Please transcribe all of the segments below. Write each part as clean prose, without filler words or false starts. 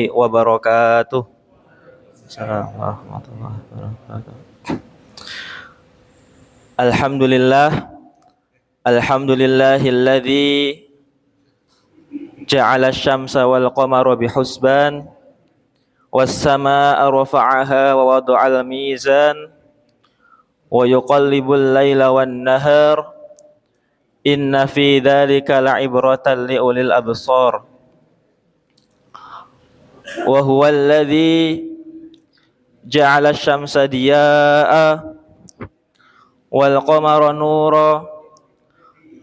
wabarakatuh. Assalamualaikum warahmatullahi wabarakatuh. Alhamdulillahilladzi ja'ala asy-syamsa wal qamara bihusban was samaa'a rafa'aha wa wada'al mizan wa yuqallibul laila wan nahar inna fi dzalika la'ibratan liulil absar wa huwal ladzi ja'ala asy-syamsa diyaa'a wal qamara nura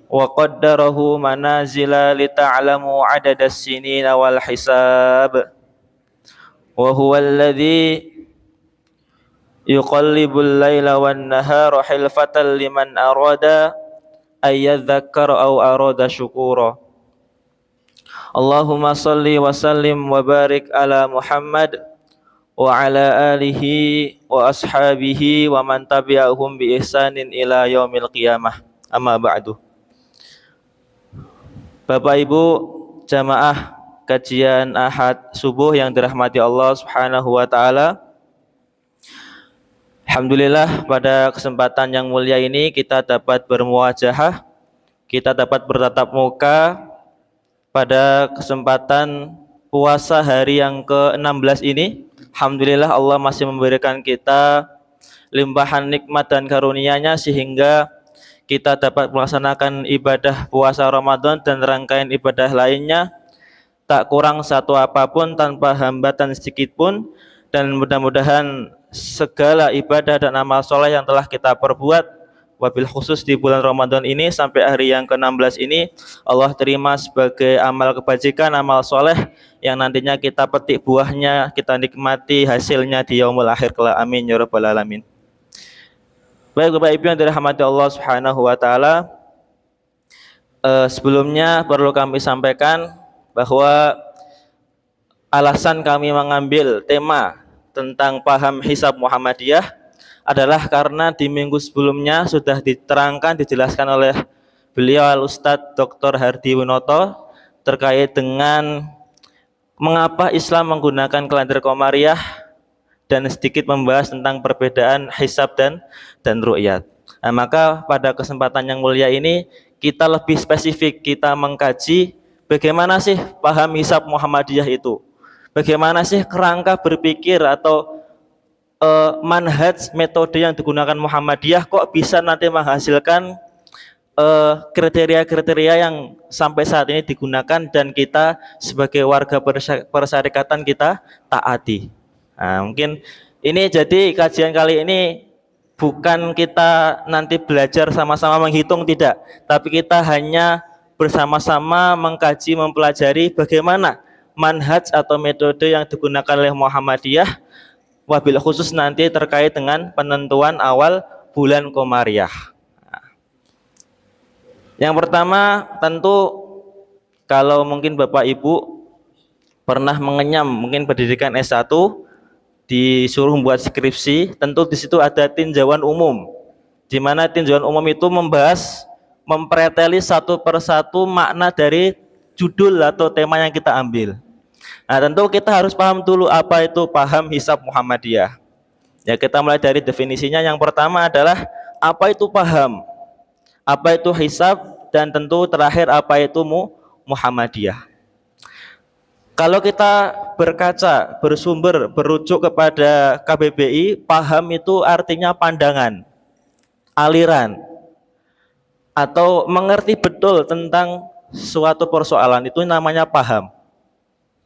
wa qaddarahu manazila lita'lamu 'adadas sinina wal hisab wa huwal ladzi yuqallibul laila wan nahara hilfatan liman arada ayyadzakkara aw arada syukura. Allahumma salli wa sallim wa barik ala Muhammad wa ala alihi wa ashabihi wa man tabi'ahum bi ihsanin ila yaumil qiyamah. Amma ba'du. Bapak Ibu jamaah kajian Ahad subuh yang dirahmati Allah Subhanahu wa taala. Alhamdulillah pada kesempatan yang mulia ini kita dapat bermuwajahah, kita dapat bertatap muka pada kesempatan puasa hari yang ke-16 ini. Alhamdulillah Allah masih memberikan kita limpahan nikmat dan karunia-Nya sehingga kita dapat melaksanakan ibadah puasa Ramadan dan rangkaian ibadah lainnya tak kurang satu apapun tanpa hambatan sedikit pun, dan mudah-mudahan segala ibadah dan amal soleh yang telah kita perbuat wabil khusus di bulan Ramadan ini sampai hari yang ke-16 ini Allah terima sebagai amal kebajikan, amal soleh yang nantinya kita petik buahnya, kita nikmati hasilnya di yaumul akhir kelak. Amin ya rabbal alamin. Baik Bapak Ibu yang dirahmati Allah Subhanahu wa taala, sebelumnya perlu kami sampaikan bahwa alasan kami mengambil tema tentang paham hisab Muhammadiyah adalah karena di minggu sebelumnya sudah diterangkan, dijelaskan oleh beliau Al-Ustadz Dr. Hardi Winoto terkait dengan mengapa Islam menggunakan kalender Qamariyah dan sedikit membahas tentang perbedaan hisab dan ru'yat. Nah, maka pada kesempatan yang mulia ini kita lebih spesifik, kita mengkaji bagaimana sih paham hisab Muhammadiyah itu. Bagaimana sih kerangka berpikir atau manhaj metode yang digunakan Muhammadiyah kok bisa nanti menghasilkan kriteria-kriteria yang sampai saat ini digunakan dan kita sebagai warga persyarikatan kita taati. Nah, mungkin ini jadi kajian kali ini bukan kita nanti belajar sama-sama menghitung, tidak, tapi kita hanya bersama-sama mengkaji, mempelajari bagaimana manhaj atau metode yang digunakan oleh Muhammadiyah wabil khusus nanti terkait dengan penentuan awal bulan Qamariyah. Yang pertama tentu kalau mungkin Bapak Ibu pernah mengenyam mungkin pendidikan S1 disuruh membuat skripsi, tentu di situ ada tinjauan umum, di mana tinjauan umum itu membahas, mempreteli satu persatu makna dari judul atau tema yang kita ambil. Nah, tentu kita harus paham dulu apa itu paham hisab Muhammadiyah. Ya, kita mulai dari definisinya. Yang pertama adalah apa itu paham, apa itu hisab, dan tentu terakhir apa itu Muhammadiyah. Kalau kita berkaca, bersumber, berujuk kepada KBBI, paham itu artinya pandangan, aliran, atau mengerti betul tentang suatu persoalan, itu namanya paham.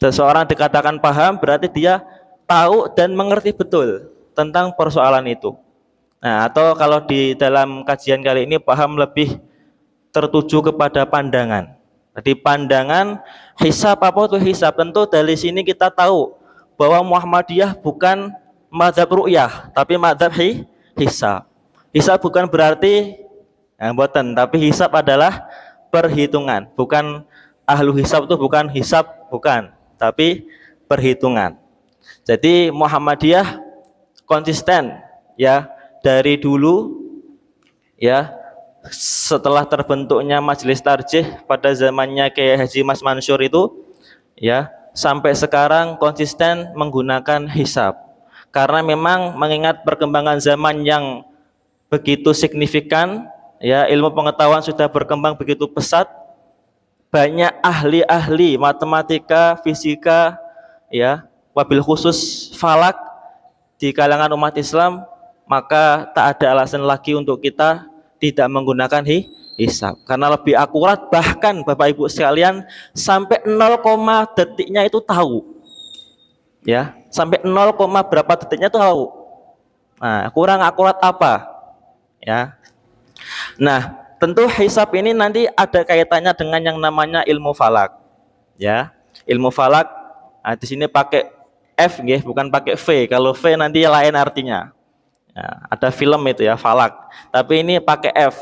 Seseorang dikatakan paham berarti dia tahu dan mengerti betul tentang persoalan itu. Nah, atau kalau di dalam kajian kali ini paham lebih tertuju kepada pandangan. Jadi pandangan hisab, apa itu hisab? Tentu dari sini kita tahu bahwa Muhammadiyah bukan mazhab ru'yah, tapi mazhab hisab. Hisab bukan berarti boten, tapi hisab adalah perhitungan. Bukan ahlu hisab itu bukan hisab, bukan, tapi perhitungan. Jadi Muhammadiyah konsisten ya dari dulu ya, setelah terbentuknya Majelis Tarjih pada zamannya Kiai Haji Mas Mansur itu ya, sampai sekarang konsisten menggunakan hisab. Karena memang mengingat perkembangan zaman yang begitu signifikan, ya, ilmu pengetahuan sudah berkembang begitu pesat, banyak ahli-ahli matematika, fisika, ya, wabil khusus falak di kalangan umat Islam, maka tak ada alasan lagi untuk kita tidak menggunakan hisab karena lebih akurat. Bahkan Bapak Ibu sekalian sampai 0, detiknya itu tahu, ya, sampai 0, berapa detiknya itu tahu. Nah, kurang akurat apa, ya. Nah, tentu hisab ini nanti ada kaitannya dengan yang namanya ilmu falak, ya. Ilmu falak, nah, di sini pakai F, nggih, bukan pakai V. Kalau V nanti lain artinya. Ya, ada film itu ya, falak. Tapi ini pakai F.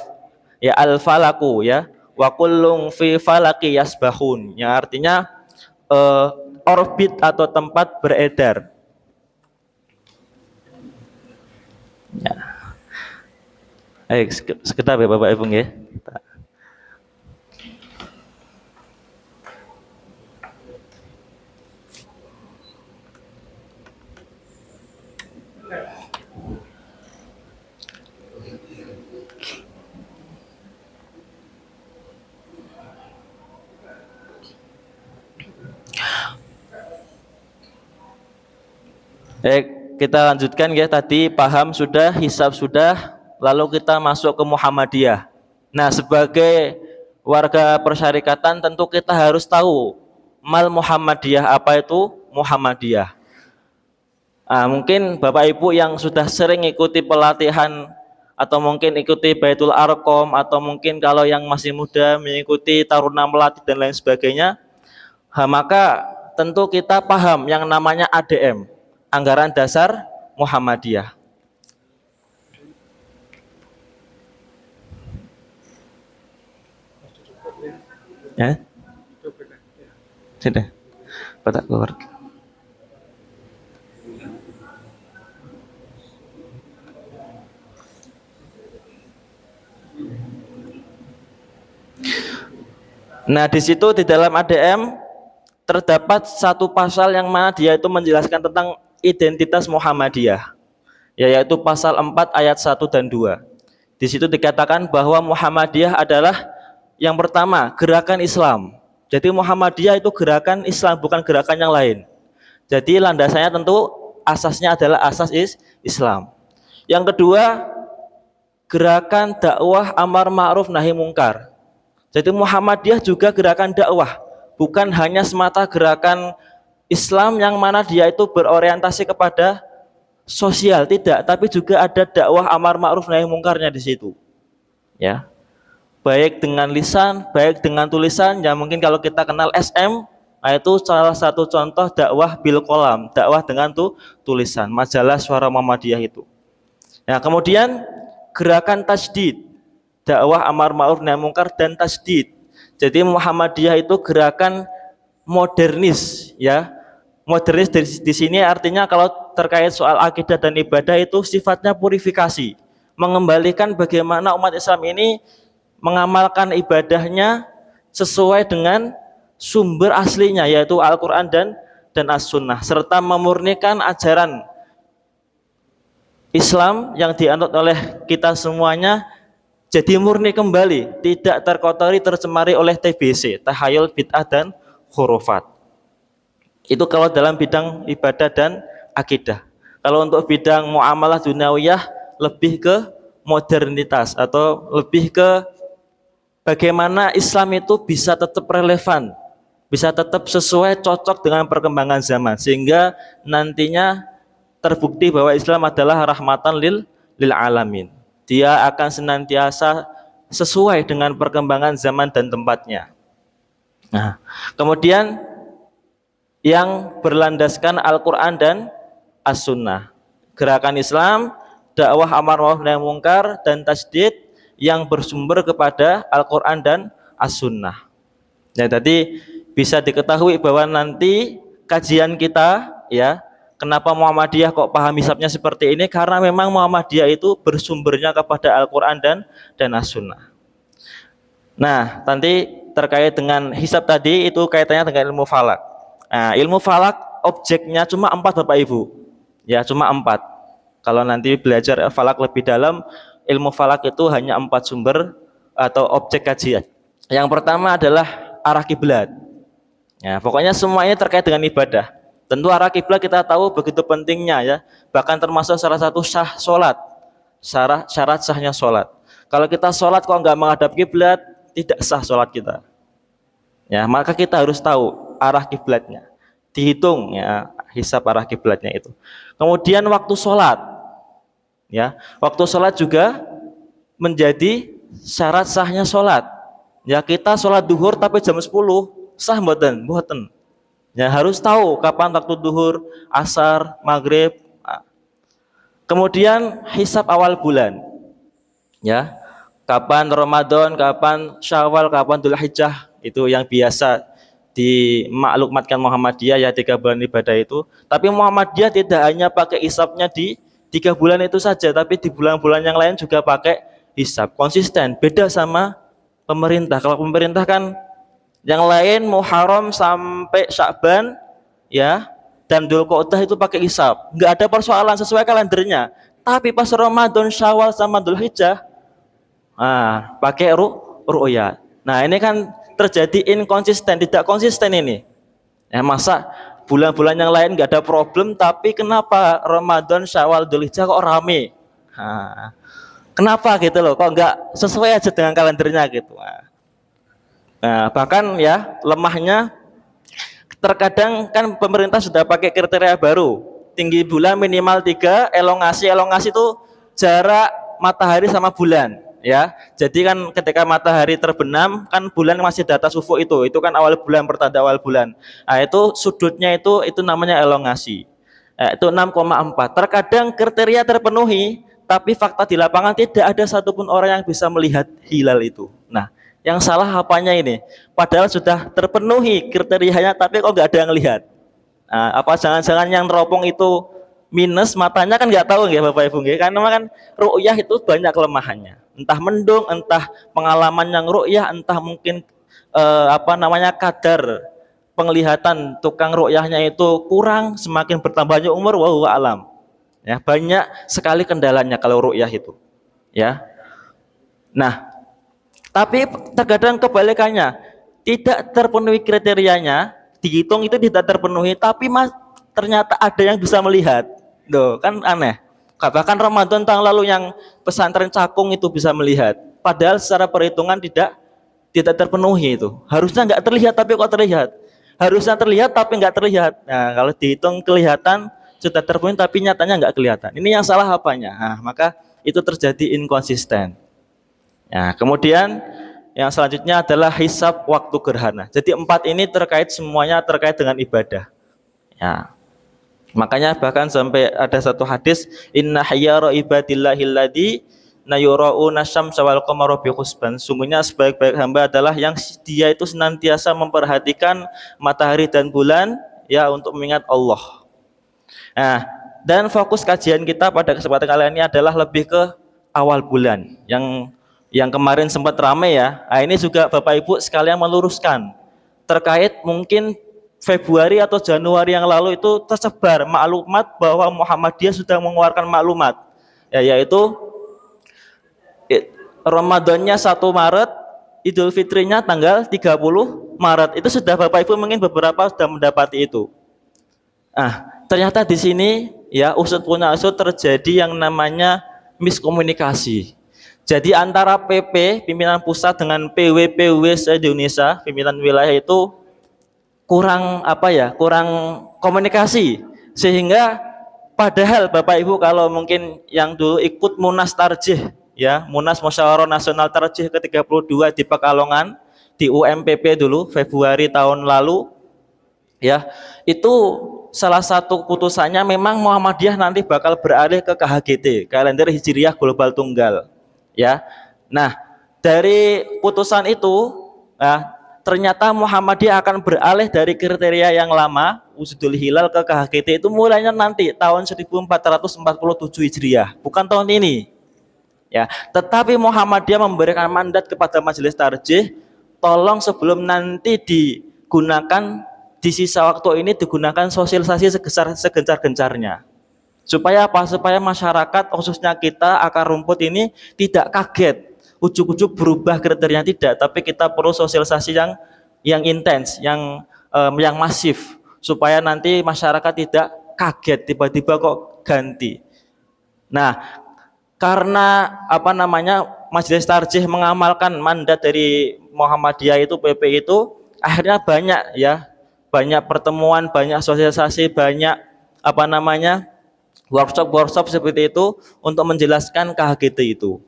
Ya, al-falaku, ya. Wa kullun fi falaki yasbahun. Yang artinya orbit atau tempat beredar. Ya. Sekedar ya Bapak Ibu ya. Kita lanjutkan ya, tadi paham sudah, hisab sudah, lalu kita masuk ke Muhammadiyah. Nah, sebagai warga persyarikatan tentu kita harus tahu mal Muhammadiyah, apa itu Muhammadiyah. Nah, mungkin Bapak Ibu yang sudah sering ikuti pelatihan atau mungkin ikuti Baitul Arqam, atau mungkin kalau yang masih muda mengikuti Taruna Melati dan lain sebagainya, maka tentu kita paham yang namanya ADM, Anggaran Dasar Muhammadiyah. Ya, sudah, kotak keluar. Nah, di situ di dalam ADM terdapat satu pasal yang mana dia itu menjelaskan tentang identitas Muhammadiyah, yaitu pasal 4 ayat 1 dan 2. Di situ dikatakan bahwa Muhammadiyah adalah yang pertama gerakan Islam. Jadi Muhammadiyah itu gerakan Islam, bukan gerakan yang lain. Jadi landasannya tentu asasnya adalah asas Islam. Yang kedua, gerakan dakwah amar ma'ruf nahi mungkar. Jadi Muhammadiyah juga gerakan dakwah, bukan hanya semata gerakan Islam yang mana dia itu berorientasi kepada sosial, tidak, tapi juga ada dakwah amar ma'ruf nahi mungkarnya di situ. Ya. Baik dengan lisan, baik dengan tulisan. Ya, mungkin kalau kita kenal SM, nah itu salah satu contoh dakwah bil qalam, dakwah dengan tulisan, majalah Suara Muhammadiyah itu. Nah, kemudian gerakan tasdid, dakwah amar ma'ruf nahi mungkar dan tasdid. Jadi Muhammadiyah itu gerakan modernis, ya. Modernis di sini artinya kalau terkait soal akidah dan ibadah itu sifatnya purifikasi, mengembalikan bagaimana umat Islam ini mengamalkan ibadahnya sesuai dengan sumber aslinya, yaitu Al-Quran dan As-Sunnah, serta memurnikan ajaran Islam yang dianut oleh kita semuanya jadi murni kembali, tidak terkotori, tercemari oleh TBC, tahayul, bid'ah, dan khurafat. Itu kalau dalam bidang ibadah dan akidah. Kalau untuk bidang muamalah duniawiyah lebih ke modernitas atau lebih ke bagaimana Islam itu bisa tetap relevan, bisa tetap sesuai, cocok dengan perkembangan zaman, sehingga nantinya terbukti bahwa Islam adalah rahmatan lil alamin. Dia akan senantiasa sesuai dengan perkembangan zaman dan tempatnya. Nah, kemudian yang berlandaskan Al-Quran dan As-Sunnah, gerakan Islam, dakwah amar ma'ruf nahi mungkar dan tasdid yang bersumber kepada Al-Quran dan As-Sunnah. Nah, tadi bisa diketahui bahwa nanti kajian kita, ya, kenapa Muhammadiyah kok paham hisabnya seperti ini, karena memang Muhammadiyah itu bersumbernya kepada Al-Quran dan As-Sunnah. Nah, nanti terkait dengan hisab tadi itu kaitannya dengan ilmu falak. Nah, ilmu falak objeknya cuma 4 Bapak Ibu. Ya, cuma 4. Kalau nanti belajar falak lebih dalam, ilmu falak itu hanya 4 sumber atau objek kajian. Yang pertama adalah arah kiblat. Ya, pokoknya semuanya terkait dengan ibadah. Tentu arah kiblat kita tahu begitu pentingnya ya. Bahkan termasuk salah satu sah sholat. Syarat sahnya sholat. Kalau kita sholat kok nggak menghadap kiblat, tidak sah sholat kita. Ya, maka kita harus tahu arah kiblatnya. Dihitung ya, hisab arah kiblatnya itu. Kemudian waktu sholat. Ya, waktu sholat juga menjadi syarat sahnya sholat. Ya, kita sholat duhur tapi jam 10, sah mboten? Mboten. Ya, harus tahu kapan waktu duhur, asar, maghrib. Kemudian hisab awal bulan. Ya, kapan Ramadan, kapan Syawal, kapan Dzulhijjah, itu yang biasa dimaklumatkan Muhammadiyah ya 3 bulan ibadah itu. Tapi Muhammadiyah tidak hanya pakai hisabnya di 3 bulan itu saja, tapi di bulan-bulan yang lain juga pakai hisab. Konsisten, beda sama pemerintah. Kalau pemerintah kan yang lain Muharram sampai Sya'ban ya, dan Dzulqa'dah itu pakai hisab. Enggak ada persoalan sesuai kalendernya. Tapi pas Ramadan, Syawal sama Dzulhijjah pakai ru'yat. Nah, ini kan terjadi inkonsisten, tidak konsisten ini. Ya, masa bulan-bulan yang lain nggak ada problem, tapi kenapa Ramadan, Syawal, Dzulhijjah kok rame? Kenapa gitu loh? Kok nggak sesuai aja dengan kalendernya gitu? Nah, bahkan ya lemahnya terkadang kan pemerintah sudah pakai kriteria baru. Tinggi bulan minimal 3, elongasi itu jarak matahari sama bulan. Ya, jadi kan ketika matahari terbenam kan bulan masih di atas ufuk itu kan awal bulan, pertanda awal bulan. Nah, itu sudutnya itu namanya elongasi. Itu 6,4. Terkadang kriteria terpenuhi, tapi fakta di lapangan tidak ada satupun orang yang bisa melihat hilal itu. Nah, yang salah apanya ini? Padahal sudah terpenuhi kriterianya, tapi kok nggak ada yang lihat. Nah, apa jangan-jangan yang teropong itu minus matanya kan nggak tahu ya Bapak Ibu, karena kan ru'yah itu banyak kelemahannya. Entah mendung, entah pengalaman yang ru'yah, entah mungkin kadar penglihatan tukang ru'yahnya itu kurang, semakin bertambahnya umur, wallahu alam. Ya, banyak sekali kendalanya kalau ru'yah itu. Ya. Nah, tapi terkadang kebalikannya, tidak terpenuhi kriterianya, dihitung itu tidak terpenuhi, tapi ternyata ada yang bisa melihat. Loh, kan aneh. Bahkan Ramadan tahun lalu yang pesantren Cakung itu bisa melihat. Padahal secara perhitungan tidak terpenuhi itu. Harusnya nggak terlihat tapi kok terlihat. Harusnya terlihat tapi nggak terlihat. Nah, kalau dihitung kelihatan sudah terpenuhi tapi nyatanya nggak kelihatan. Ini yang salah apanya? Nah, maka itu terjadi inkonsisten. Nah, kemudian yang selanjutnya adalah hisab waktu gerhana. Jadi 4 ini semuanya terkait dengan ibadah. Ya. Makanya bahkan sampai ada satu hadis, inna hayyara ibadillahil ladzi nayura'una syamsa wal qamara bi husban. Sungguhnya sebaik-baik hamba adalah yang dia itu senantiasa memperhatikan matahari dan bulan ya untuk mengingat Allah. Nah, dan fokus kajian kita pada kesempatan kali ini adalah lebih ke awal bulan yang kemarin sempat ramai ya. Nah, ini juga Bapak Ibu sekalian meluruskan terkait mungkin Februari atau Januari yang lalu itu tersebar maklumat bahwa Muhammadiyah sudah mengeluarkan maklumat ya, yaitu Ramadannya 1 Maret, Idul Fitrinya tanggal 30 Maret. Itu sudah Bapak Ibu mungkin beberapa sudah mendapati itu. Ternyata di sini ya usut punya usut terjadi yang namanya miskomunikasi. Jadi antara PP pimpinan pusat dengan PW se-Indonesia pimpinan wilayah itu kurang komunikasi, sehingga padahal Bapak Ibu kalau mungkin yang dulu ikut Munas Tarjih ya, Munas Musyawarah Nasional Tarjih ke-32 di Pekalongan di UMPP dulu Februari tahun lalu ya, itu salah satu putusannya memang Muhammadiyah nanti bakal beralih ke KHGT, kalender Hijriyah Global Tunggal ya. Nah, dari putusan itu ternyata Muhammadiyah akan beralih dari kriteria yang lama wujudul hilal ke KHGT itu mulainya nanti tahun 1447 Hijriah, bukan tahun ini. Ya, tetapi Muhammadiyah memberikan mandat kepada Majelis Tarjih, tolong sebelum nanti digunakan di sisa waktu ini digunakan sosialisasi segencar-gencarnya. Supaya apa? Supaya masyarakat khususnya kita akar rumput ini tidak kaget ujuk-ujuk berubah kriteria, tidak, tapi kita perlu sosialisasi yang intens, yang masif, supaya nanti masyarakat tidak kaget tiba-tiba kok ganti. Nah, karena apa namanya Majelis Tarjih mengamalkan mandat dari Muhammadiyah itu, PP itu, akhirnya banyak pertemuan, banyak sosialisasi, banyak apa namanya workshop seperti itu untuk menjelaskan KHGT itu.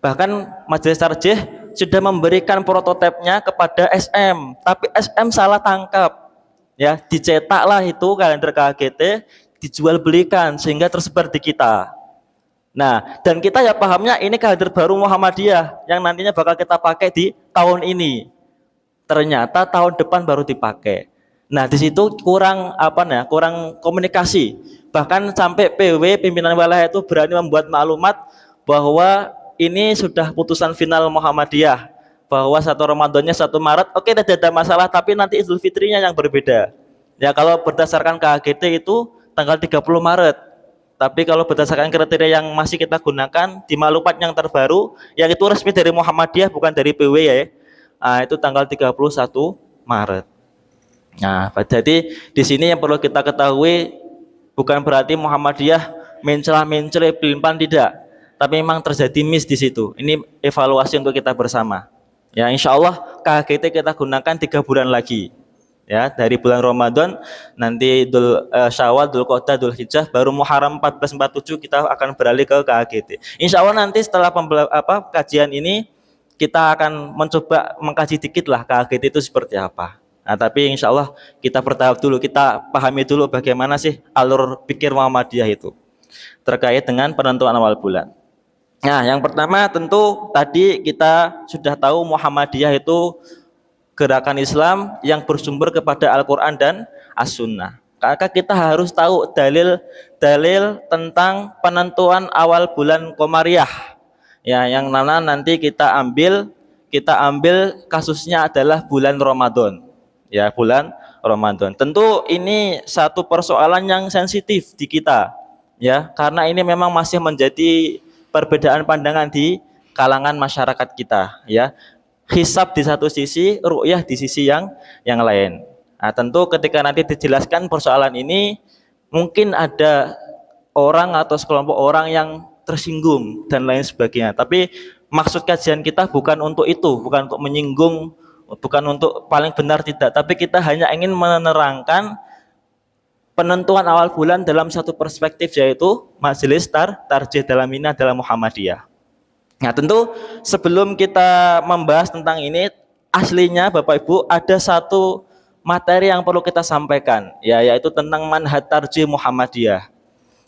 Bahkan Majelis Tarjih sudah memberikan prototipenya kepada SM, tapi SM salah tangkap, ya, dicetaklah itu kalender KHGT, dijual belikan sehingga tersebar di kita. Nah, dan kita ya pahamnya ini kalender baru Muhammadiyah yang nantinya bakal kita pakai di tahun ini. Ternyata tahun depan baru dipakai. Nah, di situ kurang komunikasi. Bahkan sampai PW pimpinan wilayah itu berani membuat maklumat bahwa ini sudah putusan final Muhammadiyah, bahwa 1 Ramadannya 1 Maret, oke, tidak ada masalah, tapi nanti Idul Fitrinya yang berbeda. Ya, kalau berdasarkan KHGT itu tanggal 30 Maret. Tapi kalau berdasarkan kriteria yang masih kita gunakan di maklumat yang terbaru, yang itu resmi dari Muhammadiyah bukan dari PW ya. Nah, itu tanggal 31 Maret. Nah, jadi di sini yang perlu kita ketahui bukan berarti Muhammadiyah mencela-mencela pelimpan, tidak. Tapi memang terjadi miss di situ. Ini evaluasi untuk kita bersama. Ya, insya Allah KHGT kita gunakan 3 bulan lagi. Ya, dari bulan Ramadan nanti Syawal, Dzulqa'dah, Dzulhijjah, baru Muharram 1447 kita akan beralih ke KHGT. Insya Allah nanti setelah kajian ini kita akan mencoba mengkaji dikit lah KHGT itu seperti apa. Nah, tapi insya Allah kita bertahap dulu, kita pahami dulu bagaimana sih alur pikir Muhammadiyah itu terkait dengan penentuan awal bulan. Nah, yang pertama tentu tadi kita sudah tahu Muhammadiyah itu gerakan Islam yang bersumber kepada Al-Quran dan As-Sunnah. Maka kita harus tahu dalil tentang penentuan awal bulan Qomariyah. Ya, yang mana nanti kita ambil kasusnya adalah bulan Ramadan. Ya, bulan Ramadan. Tentu ini satu persoalan yang sensitif di kita, ya, karena ini memang masih menjadi perbedaan pandangan di kalangan masyarakat kita, ya. Hisab di satu sisi, ru'yah di sisi yang lain. Nah, tentu ketika nanti dijelaskan persoalan ini, mungkin ada orang atau sekelompok orang yang tersinggung dan lain sebagainya. Tapi maksud kajian kita bukan untuk itu, bukan untuk menyinggung, bukan untuk paling benar, tidak. Tapi kita hanya ingin menerangkan penentuan awal bulan dalam satu perspektif, yaitu Majelis Tarjih dalam ini adalah Muhammadiyah. Nah, tentu sebelum kita membahas tentang ini, aslinya Bapak Ibu ada satu materi yang perlu kita sampaikan, ya, yaitu tentang manhaj tarjih Muhammadiyah.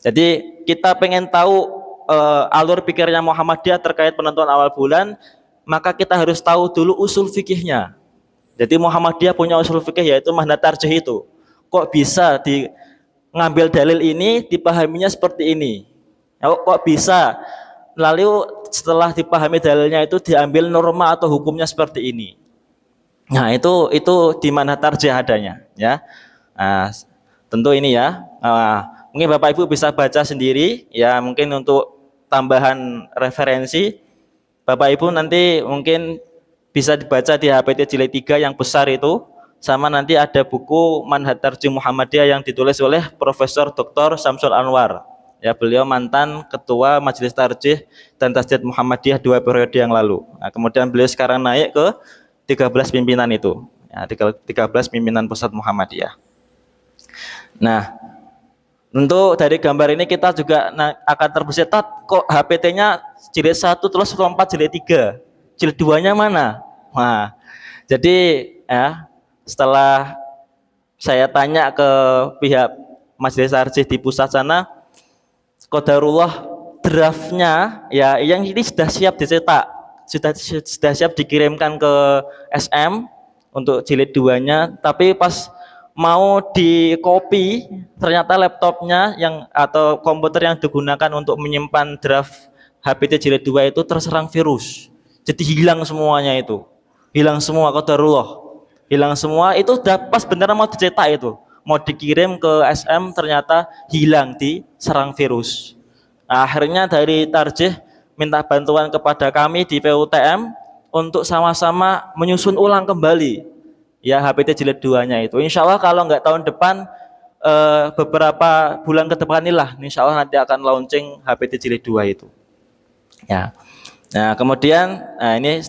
Jadi kita pengen tahu alur pikirnya Muhammadiyah terkait penentuan awal bulan, maka kita harus tahu dulu usul fikihnya. Jadi Muhammadiyah punya usul fikih, yaitu manhaj tarjih itu. Kok bisa ngambil dalil ini dipahaminya seperti ini? Kok bisa lalu setelah dipahami dalilnya itu diambil norma atau hukumnya seperti ini? Nah, itu di manhaj tarjih adanya, ya. Nah, tentu ini ya. Mungkin Bapak Ibu bisa baca sendiri, ya, mungkin untuk tambahan referensi Bapak Ibu nanti mungkin bisa dibaca di HPT jilid 3 yang besar itu, sama nanti ada buku Manhaj Tarjih Muhammadiyah yang ditulis oleh Profesor Dr. Samsul Anwar. Ya, beliau mantan ketua Majelis Tarjih dan Tasdid Muhammadiyah 2 periode yang lalu. Nah, kemudian beliau sekarang naik ke 13 pimpinan itu. Ya, 13 pimpinan pusat Muhammadiyah. Nah, untuk dari gambar ini kita juga akan terbesit, kok HPT-nya jilid 1 terus lompat jilid 3. Jilid 2-nya mana? Nah, jadi ya, setelah saya tanya ke pihak Majelis Tarjih di pusat sana, qadarullah draftnya ya yang ini sudah siap dicetak, sudah siap dikirimkan ke SM untuk jilid 2-nya, tapi pas mau di copy ternyata laptopnya atau komputer yang digunakan untuk menyimpan draft HPT jilid 2 itu terserang virus. Jadi hilang semuanya itu. Hilang semua qadarullah. hilang semua. Itu udah pas beneran mau dicetak itu, mau dikirim ke SM, ternyata hilang diserang virus. Nah, akhirnya dari Tarjih minta bantuan kepada kami di PUTM untuk sama-sama menyusun ulang kembali ya HPT jilid 2-nya itu. Insya Allah kalau nggak tahun depan, beberapa bulan ke depan inilah insya Allah nanti akan launching HPT jilid 2 itu ya. Nah kemudian, nah ini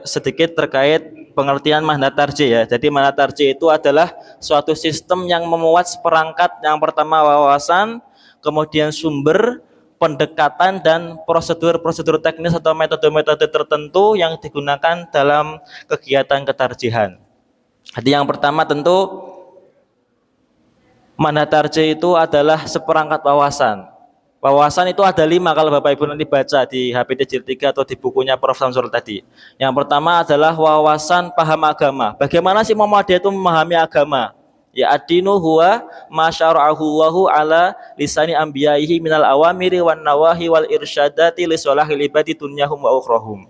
sedikit terkait pengertian makna tarjih ya. Jadi makna tarjih itu adalah suatu sistem yang memuat seperangkat, yang pertama wawasan, kemudian sumber, pendekatan, dan prosedur-prosedur teknis atau metode-metode tertentu yang digunakan dalam kegiatan ketarjihan. Jadi yang pertama tentu makna tarjih itu adalah seperangkat wawasan. Wawasan itu ada 5 kalau Bapak Ibu nanti baca di HPT Jilid 3 atau di bukunya Prof. Samsul tadi. Yang pertama adalah wawasan paham agama. Bagaimana sih Muhammadiyah itu memahami agama? Ya ad-dinu huwa ma syara'ahu Allahu ala lisani anbiya'ihi minal awamiri wan nawahi wal irsyadati li sholahil ibadi dunyahum wa ukhrahum.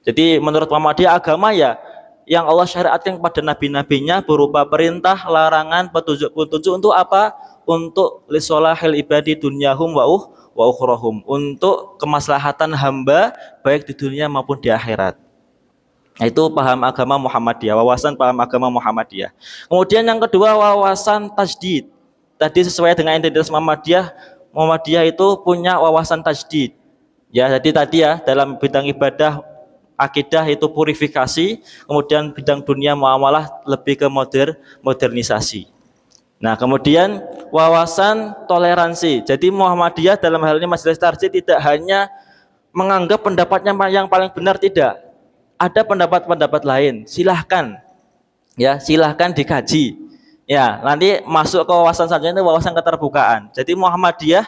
Jadi menurut Muhammadiyah agama ya yang Allah syariatkan kepada nabi-nabinya berupa perintah, larangan, petunjuk-petunjuk untuk apa? Untuk lisolahil ibadi dunyahum wa ukhrahum, untuk kemaslahatan hamba baik di dunia maupun di akhirat. Nah, itu paham agama Muhammadiyah, wawasan paham agama Muhammadiyah. Kemudian yang kedua wawasan tajdid. Tadi sesuai dengan identitas Muhammadiyah, Muhammadiyah itu punya wawasan tajdid. Ya, jadi tadi ya dalam bidang ibadah akidah itu purifikasi, kemudian bidang dunia muamalah lebih ke modernisasi. Nah, kemudian wawasan toleransi. Jadi Muhammadiyah dalam hal ini Majelis Tarjih tidak hanya menganggap pendapatnya yang paling benar, tidak. Ada pendapat-pendapat lain. Silahkan, ya silahkan dikaji. Ya, nanti masuk ke wawasan selanjutnya itu wawasan keterbukaan. Jadi Muhammadiyah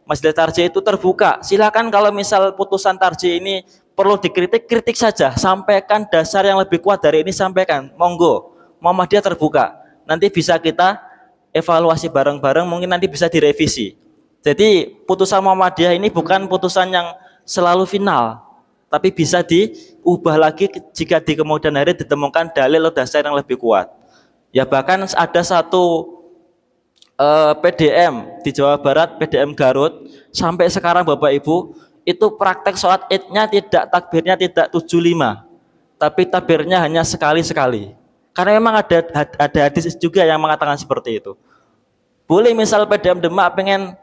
Majelis Tarjih itu terbuka. Silahkan kalau misal putusan Tarjih ini perlu dikritik, kritik saja. Sampaikan dasar yang lebih kuat dari ini, sampaikan. Monggo. Muhammadiyah terbuka. Nanti bisa kita evaluasi bareng-bareng, mungkin nanti bisa direvisi. Jadi putusan Muhammadiyah ini bukan putusan yang selalu final, tapi bisa diubah lagi jika di kemudian hari ditemukan dalil atau dasar yang lebih kuat. Ya bahkan ada satu PDM di Jawa Barat, PDM Garut, sampai sekarang Bapak Ibu itu praktek sholat idnya tidak, takbirnya tidak 75, tapi takbirnya hanya sekali-sekali. Karena memang ada hadis juga yang mengatakan seperti itu. Boleh misal PDM Demak pengen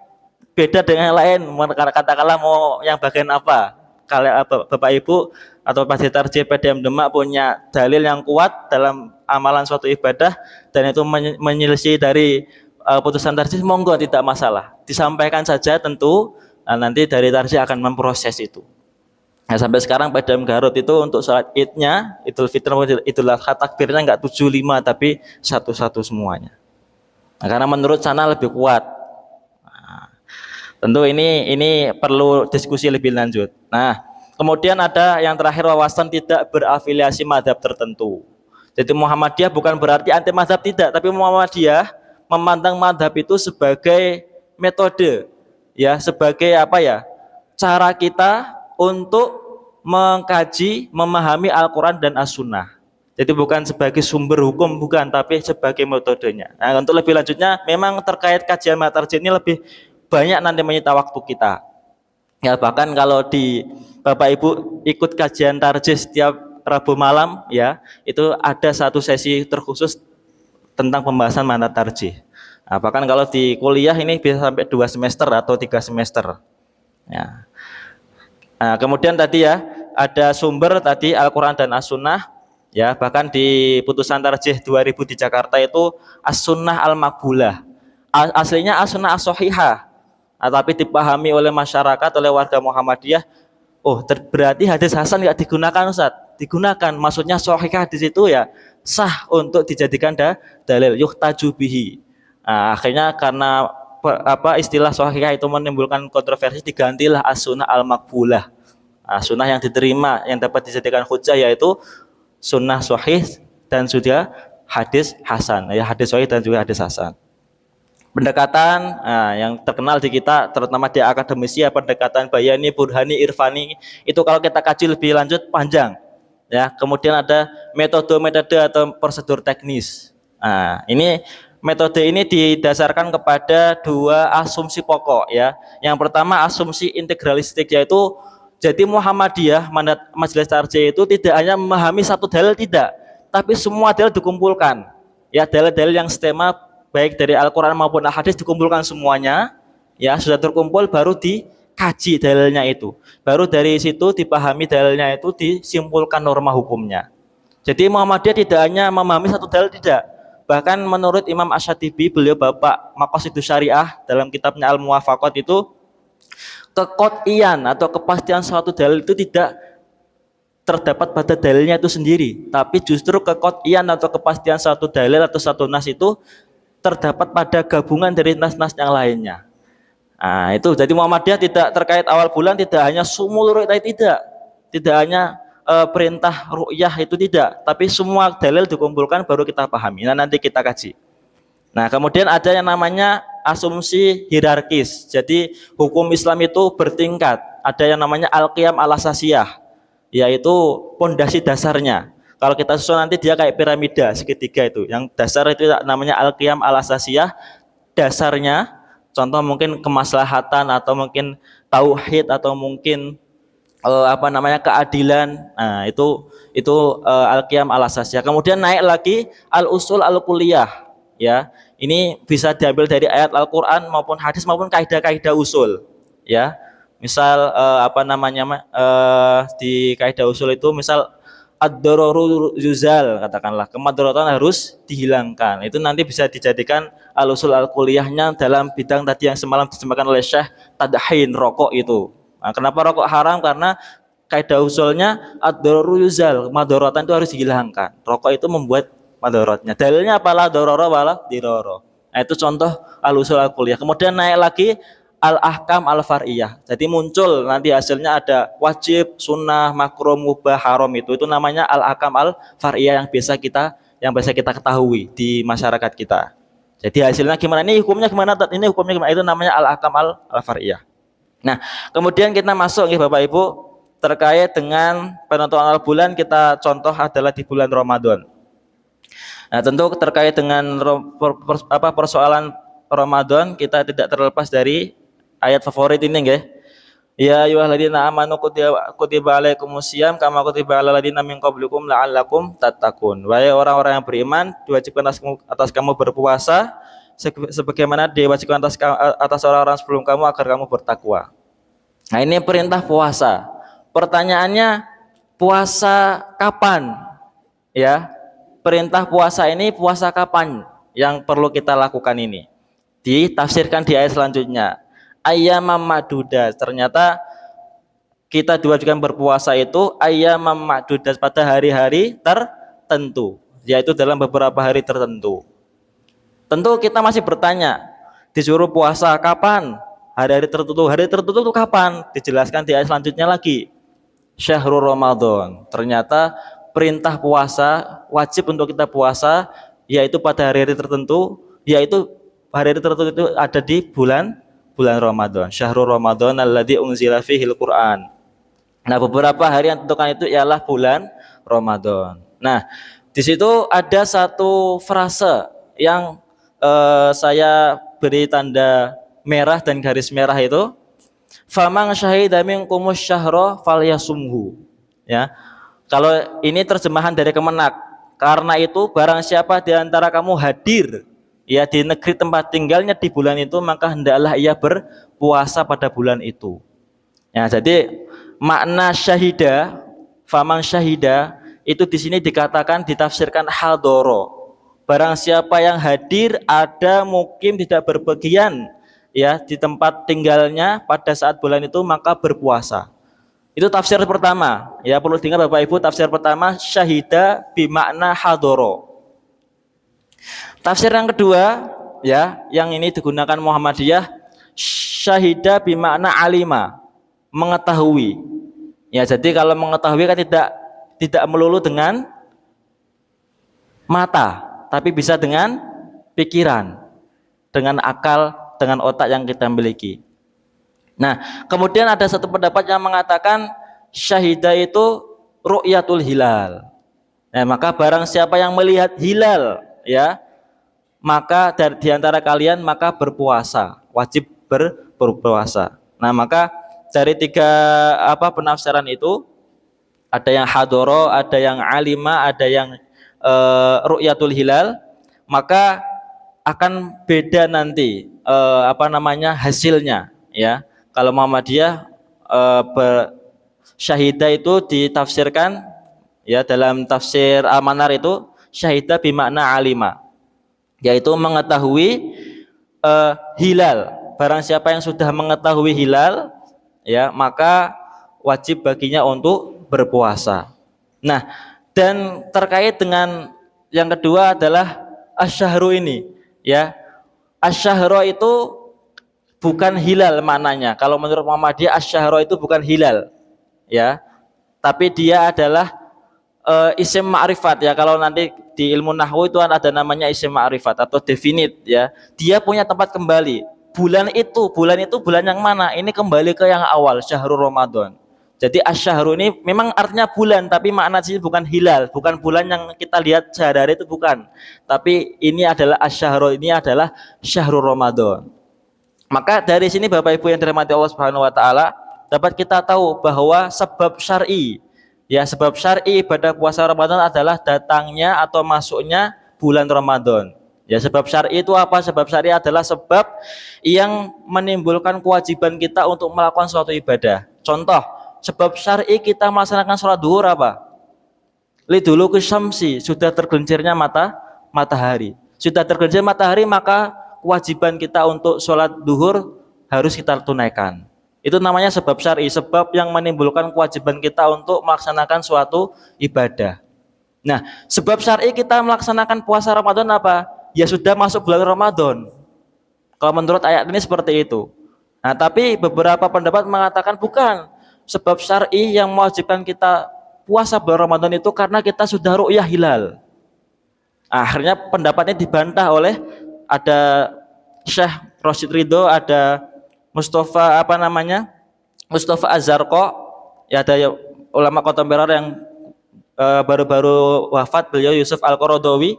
beda dengan yang lain, katakanlah mau yang bagian apa? Kalau Bapak Ibu atau Majelis Tarjih PDM Demak punya dalil yang kuat dalam amalan suatu ibadah dan itu menyelisih dari putusan Tarjih, monggo tidak masalah. Disampaikan saja tentu, nanti dari Tarjih akan memproses itu. Nah, sampai sekarang PDM Garut itu untuk sholat idnya, Idul Fitri, Idul Adha, takbirnya enggak 75 tapi satu-satu semuanya. Nah, karena menurut sana lebih kuat. Nah, tentu ini perlu diskusi lebih lanjut. Nah, kemudian ada yang terakhir wawasan tidak berafiliasi madhab tertentu. Jadi Muhammadiyah bukan berarti anti madhab, tidak, tapi Muhammadiyah memandang madhab itu sebagai metode, ya sebagai apa ya? Cara kita untuk mengkaji, memahami Al-Quran dan As-Sunnah. Jadi bukan sebagai sumber hukum, bukan, tapi sebagai metodenya. Nah, untuk lebih lanjutnya, memang terkait kajian Tarjih ini lebih banyak nanti menyita waktu kita. Ya bahkan kalau di Bapak Ibu ikut kajian Tarjih setiap Rabu malam, ya itu ada satu sesi terkhusus tentang pembahasan makna tarjih. Nah, bahkan kalau di kuliah ini bisa sampai 2 semester atau 3 semester. Ya. Nah, kemudian tadi ya ada sumber tadi Al-Quran dan As-Sunnah, ya bahkan di putusan Tarjih 2000 di Jakarta itu As-Sunnah Al-Maqbulah, aslinya As-Sunnah As-Sohihah, tapi dipahami oleh masyarakat, oleh warga Muhammadiyah, oh berarti hadis Hasan nggak digunakan Ustaz. Digunakan, maksudnya sohihah di situ ya sah untuk dijadikan dalil yuhtaju bihi. Nah, akhirnya karena istilah sohihah itu menimbulkan kontroversi, digantilah as-sunnah al-maqbulah. Nah, sunnah yang diterima yang dapat dijadikan hujah yaitu sunnah sahih dan juga hadis hasan. Ya, hadis sahih dan juga hadis hasan. Pendekatan yang terkenal di kita terutama di akademisi ya pendekatan bayani, burhani, irfani, itu kalau kita kaji lebih lanjut panjang. Ya, kemudian ada metode-metode atau prosedur teknis. Nah, ini metode ini didasarkan kepada dua asumsi pokok ya. Yang pertama asumsi integralistik, yaitu jadi Muhammadiyah, mandat Majelis Tarjih itu tidak hanya memahami satu dalil, tidak, tapi semua dalil dikumpulkan. Ya, dalil-dalil yang stemma baik dari Al-Qur'an maupun Al-Hadis dikumpulkan semuanya. Ya, sudah terkumpul baru dikaji dalilnya itu. Baru dari situ dipahami dalilnya itu, disimpulkan norma hukumnya. Jadi Muhammadiyah tidak hanya memahami satu dalil, tidak. Bahkan menurut Imam Asy-Syatibi, beliau bapak Maqasidus Syariah, dalam kitabnya Al-Muwafaqat itu, kekot'ian atau kepastian suatu dalil itu tidak terdapat pada dalilnya itu sendiri, tapi justru kekot'ian atau kepastian suatu dalil atau satu nas itu terdapat pada gabungan dari nas-nas yang lainnya. Nah, itu jadi Muhammadiyah tidak terkait awal bulan, tidak hanya sumul ru'yah, tidak hanya perintah ru'yah itu, tidak, tapi semua dalil dikumpulkan baru kita pahami. Nah, nanti kita kaji. Nah, kemudian ada yang namanya asumsi hierarkis. Jadi hukum Islam itu bertingkat. Ada yang namanya al-qiyam al-asasiyah, yaitu pondasi dasarnya. Kalau kita susun nanti dia kayak piramida segitiga itu. Yang dasar itu namanya al-qiyam al-asasiyah, dasarnya. Contoh mungkin kemaslahatan atau mungkin tauhid atau mungkin keadilan. Nah, itu al-qiyam al-asasiyah. Kemudian naik lagi al-usul al-kulliyah, ya. Ini bisa diambil dari ayat Al-Qur'an maupun hadis maupun kaidah-kaidah usul, ya. Misal di kaidah usul itu misal ad-dararu yuzal, katakanlah kemudaratan harus dihilangkan. Itu nanti bisa dijadikan al-usul al-kulliyahnya dalam bidang tadi yang semalam disebutkan oleh Syekh Tadhin, rokok itu. Nah, kenapa rokok haram? Karena kaidah usulnya ad-dararu yuzal, kemudaratan itu harus dihilangkan. Rokok itu membuat madaratnya. Dalilnya apalah darara wala dirara. Nah, itu contoh al-usul al-kulliyah. Kemudian naik lagi al-ahkam al-far'iyah. Jadi muncul nanti hasilnya ada wajib, sunnah, makruh, mubah, haram, itu namanya al-ahkam al-far'iyah yang biasa kita ketahui di masyarakat kita. Jadi hasilnya gimana? Ini hukumnya gimana? Ini hukumnya gimana? Itu namanya al-ahkam al-far'iyah. Nah, kemudian kita masuk ya Bapak Ibu terkait dengan penentuan awal bulan, kita contoh adalah di bulan Ramadan. Nah, tentu terkait dengan persoalan Ramadan, kita tidak terlepas dari ayat favorit ini, nggih. Ya ayyuhalladzina amanu kutiba alaikumusiyam kama kutiba alal ladzina min qablikum la'allakum tattaqun. Wahai orang-orang yang beriman, diwajibkan atas kamu berpuasa sebagaimana diwajibkan atas orang-orang sebelum kamu agar kamu bertakwa. Nah, ini perintah puasa. Pertanyaannya, puasa kapan? Ya. Perintah puasa ini puasa kapan yang perlu kita lakukan ini? Ditafsirkan di ayat selanjutnya. Ayyamam ma'dudah. Ternyata kita diwajibkan berpuasa itu ayyamam ma'dudah, pada hari-hari tertentu, yaitu dalam beberapa hari tertentu. Tentu kita masih bertanya, disuruh puasa kapan? Hari-hari tertentu. Hari tertentu itu kapan? Dijelaskan di ayat selanjutnya lagi. Syahrul Ramadan. Ternyata perintah puasa, wajib untuk kita puasa, yaitu pada hari-hari tertentu, yaitu hari-hari tertentu itu ada di bulan Ramadan. Syahrul Ramadan alladzi unzila fihil Qur'an. Nah, beberapa hari yang tentukan itu ialah bulan Ramadan. Nah, di situ ada satu frase yang saya beri tanda merah dan garis merah itu, famang syahida minkumus syahra falyasumhu. Ya. Kalau ini terjemahan dari Kemenak, karena itu barang siapa di antara kamu hadir ya di negeri tempat tinggalnya di bulan itu, maka hendaklah ia berpuasa pada bulan itu. Ya, jadi makna syahida, faman syahida itu di sini dikatakan, ditafsirkan hadoro. Barang siapa yang hadir, ada, mukim, tidak berpergian ya di tempat tinggalnya pada saat bulan itu, maka berpuasa. Itu tafsir pertama. Ya, perlu diingat Bapak Ibu, tafsir pertama syahida bimakna hadoro. Tafsir yang kedua, ya, yang ini digunakan Muhammadiyah, syahida bimakna alima, mengetahui. Ya, jadi kalau mengetahui kan tidak melulu dengan mata, tapi bisa dengan pikiran, dengan akal, dengan otak yang kita miliki. Nah, kemudian ada satu pendapat yang mengatakan syahidah itu ru'yatul hilal. Nah, maka barang siapa yang melihat hilal ya, maka di antara kalian maka berpuasa, wajib berpuasa. Nah, maka dari tiga penafsiran itu, ada yang hadoro, ada yang alima, ada yang ru'yatul hilal, maka akan beda nanti hasilnya ya. Kalau Muhammadiyah syahidah itu ditafsirkan ya, dalam tafsir Al-Manar itu syahidah bimakna alima, yaitu mengetahui hilal. Barang siapa yang sudah mengetahui hilal ya, maka wajib baginya untuk berpuasa. Nah, dan terkait dengan yang kedua adalah asyahru ini ya. Asyahru itu bukan hilal maknanya. Kalau menurut Muhammadiyah asyahru itu bukan hilal ya, tapi dia adalah isim ma'rifat ya. Kalau nanti di ilmu nahwu itu ada namanya isim ma'rifat atau definite ya. Dia punya tempat kembali. Bulan itu bulan yang mana? Ini kembali ke yang awal, syahrul Ramadan. Jadi asyahru ini memang artinya bulan, tapi makna sini bukan hilal, bukan bulan yang kita lihat sehari-hari itu bukan. Tapi ini adalah asyahru, ini adalah syahrul Ramadan. Maka dari sini Bapak Ibu yang dirahmati Allah Subhanahu wa taala, dapat kita tahu bahwa sebab syar'i ya, sebab syar'i ibadah puasa Ramadan adalah datangnya atau masuknya bulan Ramadan. Ya, sebab syar'i itu apa? Sebab syar'i adalah sebab yang menimbulkan kewajiban kita untuk melakukan suatu ibadah. Contoh, sebab syar'i kita melaksanakan sholat duhur apa? Liduluki syamsi, sudah tergelincirnya matahari. Sudah tergelincir matahari, maka kewajiban kita untuk sholat duhur harus kita tunaikan. Itu namanya sebab syar'i, sebab yang menimbulkan kewajiban kita untuk melaksanakan suatu ibadah. Nah, sebab syar'i kita melaksanakan puasa Ramadan apa? Ya sudah masuk bulan Ramadan. Kalau menurut ayat ini seperti itu. Nah, tapi beberapa pendapat mengatakan bukan. Sebab syar'i yang mewajibkan kita puasa bulan Ramadan itu karena kita sudah ru'yah hilal. Akhirnya pendapatnya dibantah oleh ada Syekh Rashid Ridho, ada Mustafa Mustafa Az-Zarqa, ya, ada ulama kontemporer yang baru-baru wafat, beliau Yusuf Al-Qaradawi.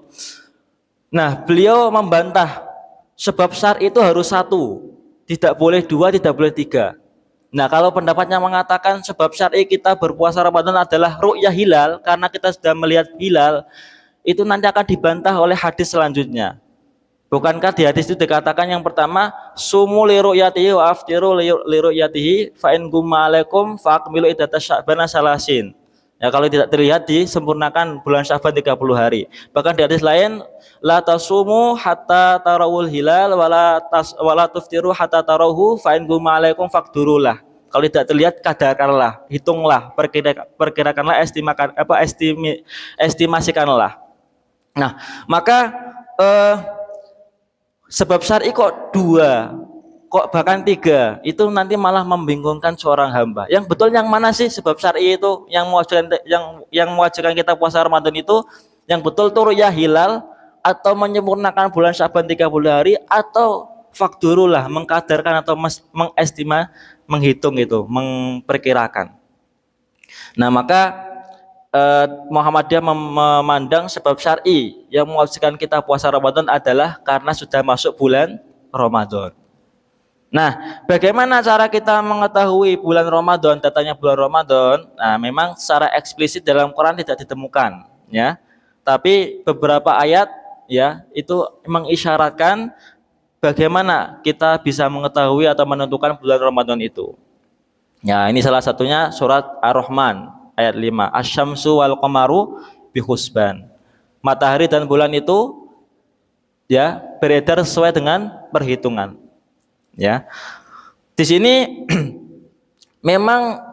Nah, beliau membantah sebab syar'i itu harus satu, tidak boleh dua, tidak boleh tiga. Nah, kalau pendapatnya mengatakan sebab syar'i kita berpuasa Ramadan adalah ru'yah hilal, karena kita sudah melihat hilal, itu nanti akan dibantah oleh hadis selanjutnya. Bukankah di hadis itu dikatakan yang pertama, sumu li ru'yatihi wa aftiru li ru'yatihi fa in gumma alaikum fa akmilu iddata sya'bana salasin. Ya, kalau tidak terlihat disempurnakan bulan Sya'ban 30 hari. Bahkan di hadis lain, la tasumu hatta tarawul hilal wala tuftiru hatta tarahu fa in gumma alaikum faqdurulah. Kalau tidak terlihat kadarkanlah, hitunglah, perkirakanlah, estimasikanlah. Nah, maka sebab syar'i kok dua, kok bahkan tiga, itu nanti malah membingungkan seorang hamba. Yang betul yang mana sih sebab syar'i itu yang mewajibkan kita puasa Ramadan itu? Yang betul tuh ru'yah hilal atau menyempurnakan bulan Sya'ban 30 hari, atau fakdurulah, mengkadarkan atau menghitung itu, memperkirakan. Nah, maka Muhammadiyah memandang sebab syar'i yang mewajibkan kita puasa Ramadan adalah karena sudah masuk bulan Ramadan. Nah, bagaimana cara kita mengetahui bulan Ramadan, datanya bulan Ramadan? Nah, memang secara eksplisit dalam Quran tidak ditemukan, ya. Tapi beberapa ayat ya itu mengisyaratkan bagaimana kita bisa mengetahui atau menentukan bulan Ramadan itu. Ya, ini salah satunya surat Ar-Rahman ayat 5. Asy-syamsu wal qamaru bihusban. Matahari dan bulan itu ya beredar sesuai dengan perhitungan. Ya. Di sini memang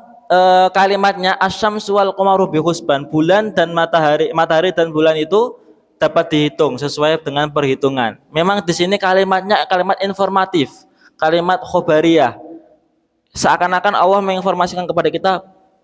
kalimatnya asy-syamsu wal qamaru bihusban, bulan dan matahari dan bulan itu dapat dihitung sesuai dengan perhitungan. Memang di sini kalimatnya kalimat informatif, kalimat khobariyah. Seakan-akan Allah menginformasikan kepada kita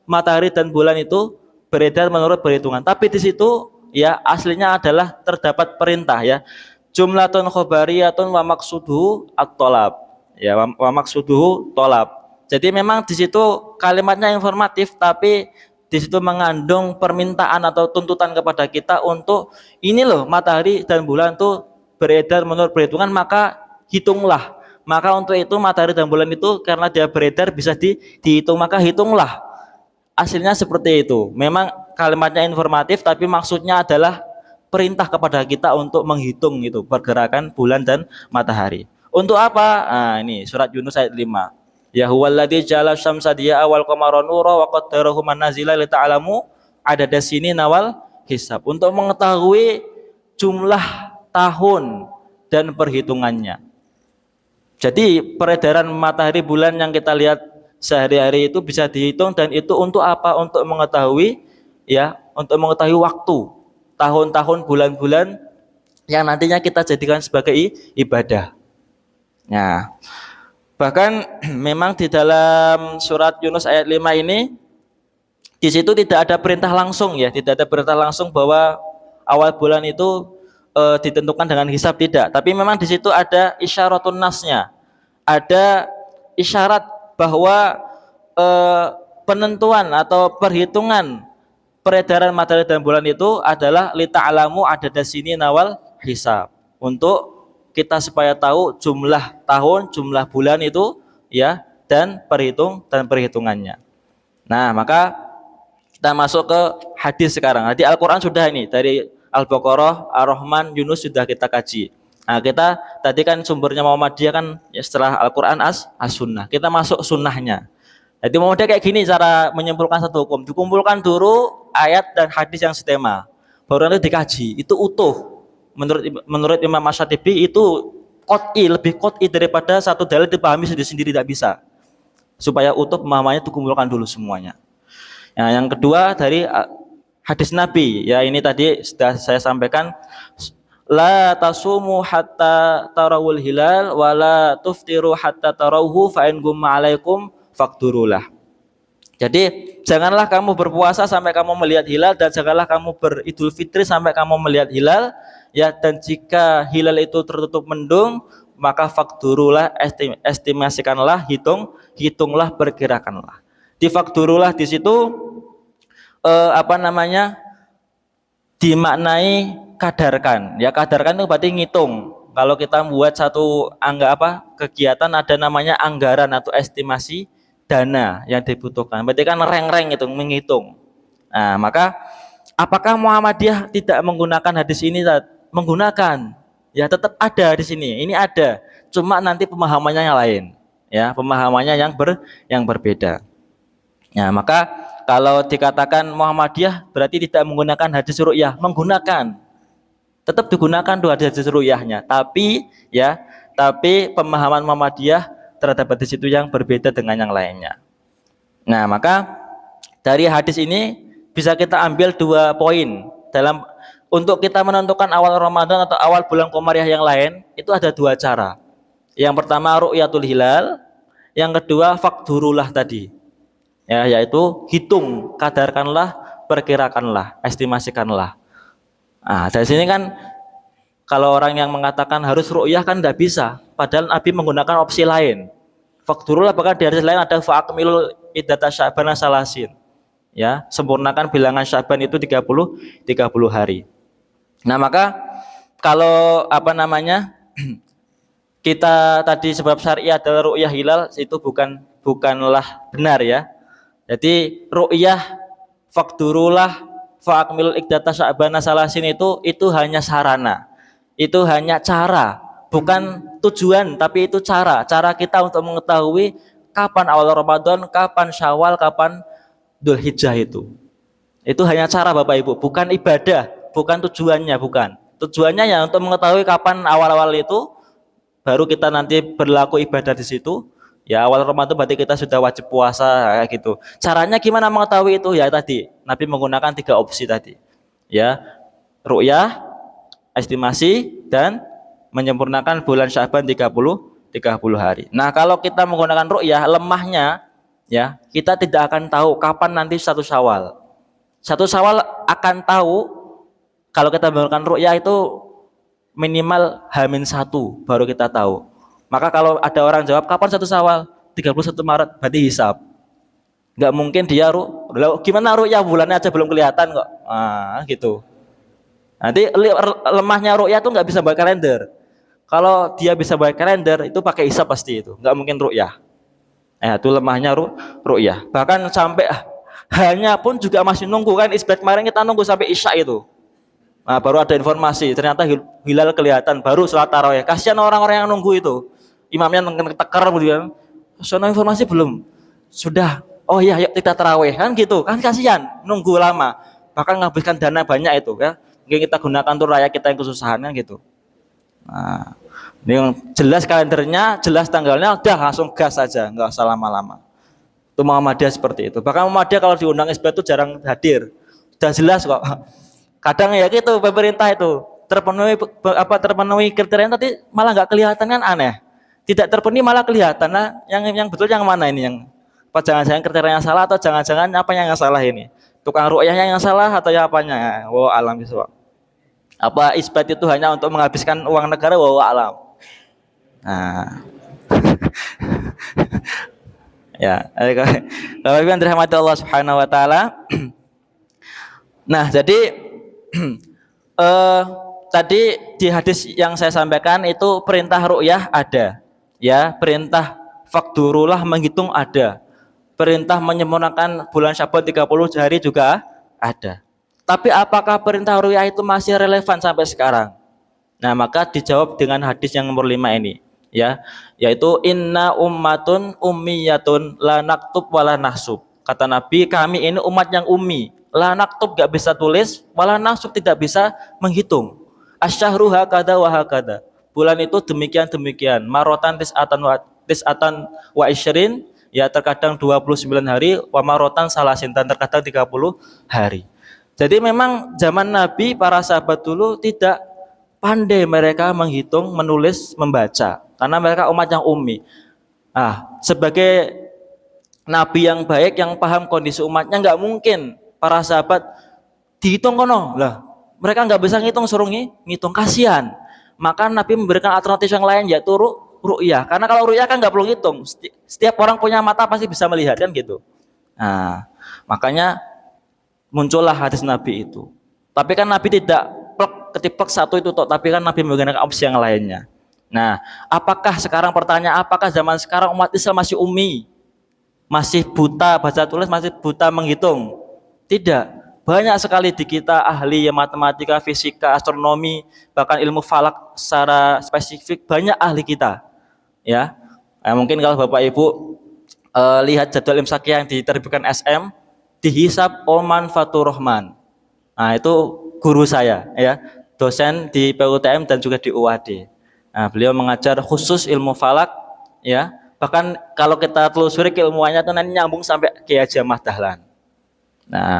matahari dan bulan itu beredar menurut perhitungan. Tapi di situ ya aslinya adalah terdapat perintah ya. Jumlatun khobariyatun wa maqsuduhu at-thalab. Ya, wa maqsuduhu thalab. Jadi memang di situ kalimatnya informatif, tapi Di situ mengandung permintaan atau tuntutan kepada kita untuk ini loh, matahari dan bulan tuh beredar menurut perhitungan, maka hitunglah. Maka untuk itu matahari dan bulan itu karena dia beredar bisa dihitung, maka hitunglah. Aslinya seperti itu. Memang kalimatnya informatif tapi maksudnya adalah perintah kepada kita untuk menghitung itu pergerakan bulan dan matahari. Untuk apa? Nah, ini surat Yunus ayat 5. Ya huwallazi ja'ala syamsa diya'a wal qamara nura wa qaddarahu manazila li ta'lamu adada sinina wal hisab. Untuk mengetahui jumlah tahun dan perhitungannya. Jadi peredaran matahari bulan yang kita lihat sehari-hari itu bisa dihitung, dan itu untuk apa? Untuk mengetahui untuk mengetahui waktu, tahun-tahun, bulan-bulan yang nantinya kita jadikan sebagai ibadah. Nah, bahkan memang di dalam surat Yunus ayat 5 ini di situ tidak ada perintah langsung tidak ada perintah langsung bahwa awal bulan itu ditentukan dengan hisab, tidak. Tapi memang di situ ada isyaratun nasnya, ada isyarat bahwa penentuan atau perhitungan peredaran matahari dan bulan itu adalah li ta'lamu adada sinina wal hisab, untuk kita supaya tahu jumlah tahun, jumlah bulan itu dan perhitungannya. Nah, maka kita masuk ke hadis sekarang. Di Al-Qur'an sudah ini dari Al-Baqarah, Ar-Rahman, Yunus sudah kita kaji. Nah, kita tadi kan sumbernya Muhammadiyah kan setelah Al-Qur'an as-sunnah. Kita masuk sunnahnya. Jadi Muhammadiyah kayak gini cara menyimpulkan satu hukum. Dikumpulkan dulu ayat dan hadis yang setema. Baru nanti dikaji. Itu utuh. Menurut Imam Asy-Syatibi itu lebih qot'i daripada satu dalil dipahami sendiri-sendiri, tidak bisa. Supaya utuh pemahamannya dikumpulkan dulu semuanya. Nah, yang kedua dari hadis Nabi, ini tadi sudah saya sampaikan, la tasumu hatta tarawul hilal wa la tuftiru hatta tarawhu fa in gumma alaikum faqdurulah. Jadi janganlah kamu berpuasa sampai kamu melihat hilal, dan janganlah kamu beridul fitri sampai kamu melihat hilal, dan jika hilal itu tertutup mendung, maka faqdurulah, estimasikanlah, hitunglah, perkirakanlah. Di faqdurulah di situ dimaknai kadarkan. Kadarkan itu berarti ngitung. Kalau kita membuat satu kegiatan, ada namanya anggaran atau estimasi dana yang dibutuhkan. Berarti kan reng-reng itu menghitung. Nah, maka apakah Muhammadiyah tidak menggunakan hadis ini? Menggunakan. Tetap ada di sini. Ini ada. Cuma nanti pemahamannya yang lain. Pemahamannya yang berbeda. Nah, maka kalau dikatakan Muhammadiyah berarti tidak menggunakan hadis ru'yah, menggunakan. Tetap digunakan tuh hadis ru'yahnya, tapi pemahaman Muhammadiyah terhadap hadis itu yang berbeda dengan yang lainnya. Nah, maka dari hadis ini bisa kita ambil 2 poin untuk kita menentukan awal Ramadan atau awal bulan Qamariyah yang lain. Itu ada 2 cara. Yang pertama ru'yatul hilal, yang kedua faqdurullah tadi. Yaitu hitung, kadarkanlah, perkirakanlah, estimasikanlah. Nah, dari sini kan kalau orang yang mengatakan harus ru'yah kan tidak bisa, padahal Nabi menggunakan opsi lain. Faqdurullah, bahkan di hadis lain ada fa'akmilul iddata sya'bana salasin. Sempurnakan bilangan Sya'ban itu 30 hari. Nah, maka kalau kita tadi sebab syar'i adalah ru'yah hilal, itu bukanlah benar. Jadi ru'yah, faqdurullah, fa'akmilul iddata sya'bana salasin itu hanya sarana. Itu hanya cara, bukan tujuan, tapi itu cara kita untuk mengetahui kapan awal Ramadan, kapan Syawal, kapan Dzulhijjah itu. Itu hanya cara Bapak Ibu, bukan ibadah, bukan tujuannya, bukan. Tujuannya untuk mengetahui kapan awal-awal itu, baru kita nanti berlaku ibadah di situ. Awal Ramadan berarti kita sudah wajib puasa gitu. Caranya gimana mengetahui itu? Tadi Nabi menggunakan 3 opsi tadi. Ru'yah, estimasi, dan menyempurnakan bulan Sya'ban 30 hari. Nah, kalau kita menggunakan ru'yah, lemahnya kita tidak akan tahu kapan nanti 1 Syawal. 1 Syawal akan tahu kalau kita menggunakan ru'yah itu minimal H-1 baru kita tahu. Maka kalau ada orang jawab kapan 1 Syawal? 31 Maret, berarti hisab. Nggak mungkin dia gimana ru'yah bulannya aja belum kelihatan kok. Gitu. Nanti lemahnya ru'yah tuh nggak bisa buat kalender. Kalau dia bisa buat kalender itu pakai hisab pasti itu, nggak mungkin ru'yah. Itu lemahnya ru'yah. Bahkan sampai hanya pun juga masih nunggu kan, isbat kemarin kita nunggu sampai isya itu. Baru ada informasi ternyata hilal kelihatan baru salat tarawih. Kasihan orang-orang yang nunggu itu. Imamnya tekar kemudian, "Sono informasi belum?" "Sudah." "Oh iya, yuk kita tarawih." Kan gitu. Kan kasihan nunggu lama. Bahkan menghabiskan dana banyak itu ya. Mungkin kita gunakan untuk rakyat kita yang kesusahan kan gitu. Ini yang jelas kalendernya, jelas tanggalnya, udah langsung gas saja, nggak usah lama-lama. Itu Muhammadiyah seperti itu. Bahkan Muhammadiyah kalau diundang isbat itu jarang hadir. Sudah jelas kok. Kadang ya gitu pemerintah itu terpenuhi kriteria tadi malah nggak kelihatan kan aneh. Tidak terpenuhi malah kelihatan. Nah, yang betul yang mana ini yang apa jangan-jangan kriterianya salah atau jangan-jangan apa yang salah ini? Tukang ru'yahnya yang salah atau yang apanya? Alam bisawab. Apa isbat itu hanya untuk menghabiskan uang negara? Alam. Nah. Ya, kalau yang dirahmati Allah Subhanahu wa taala. Nah, jadi tadi di hadis yang saya sampaikan itu perintah ru'yah ada. Ya, perintah fakdurulah menghitung ada. Perintah menyempurnakan bulan Sya'ban 30 hari juga ada. Tapi apakah perintah ru'yah itu masih relevan sampai sekarang? Nah, maka dijawab dengan hadis yang nomor 5 ini, ya, yaitu inna ummatun ummiyatun la naktub wala nahsub. Kata Nabi, kami ini umat yang ummi, la naktub gak bisa tulis, wala nahsub tidak bisa menghitung. Asyahru hakada wa hakada. Bulan itu demikian, marotan tis'atan wa isyrin, ya terkadang 29 hari, wa marotan salasin, dan terkadang 30 hari. Jadi memang zaman Nabi, para sahabat dulu tidak pandai mereka menghitung, menulis, membaca, karena mereka umat yang ummi. Sebagai Nabi yang baik, yang paham kondisi umatnya, nggak mungkin para sahabat dihitung kono lah. Mereka nggak bisa ngitung, suruh ngitung, kasihan. Maka Nabi memberikan alternatif yang lain, yaitu ru'yah. Karena kalau ru'yah kan nggak perlu ngitung. Setiap orang punya mata pasti bisa melihat kan gitu. Makanya muncullah hadis Nabi itu. Tapi kan Nabi tidak ketiplek satu itu toh, tapi kan Nabi menggunakan opsi yang lainnya. Nah, apakah sekarang pertanyaan, apakah zaman sekarang umat Islam masih ummi? Masih buta baca tulis, masih buta menghitung? Tidak. Banyak sekali di kita ahli matematika, fisika, astronomi, bahkan ilmu falak secara spesifik, banyak ahli kita. Ya. Mungkin kalau Bapak Ibu lihat jadwal imsak yang diterbitkan SM, dihisab Oman Fatur Rahman. Itu guru saya, ya, dosen di PUTM dan juga di UAD. Beliau mengajar khusus ilmu falak, ya. Bahkan kalau kita telusuri keilmuannya itu nanti nyambung sampai Kiai Haji Ahmad Dahlan.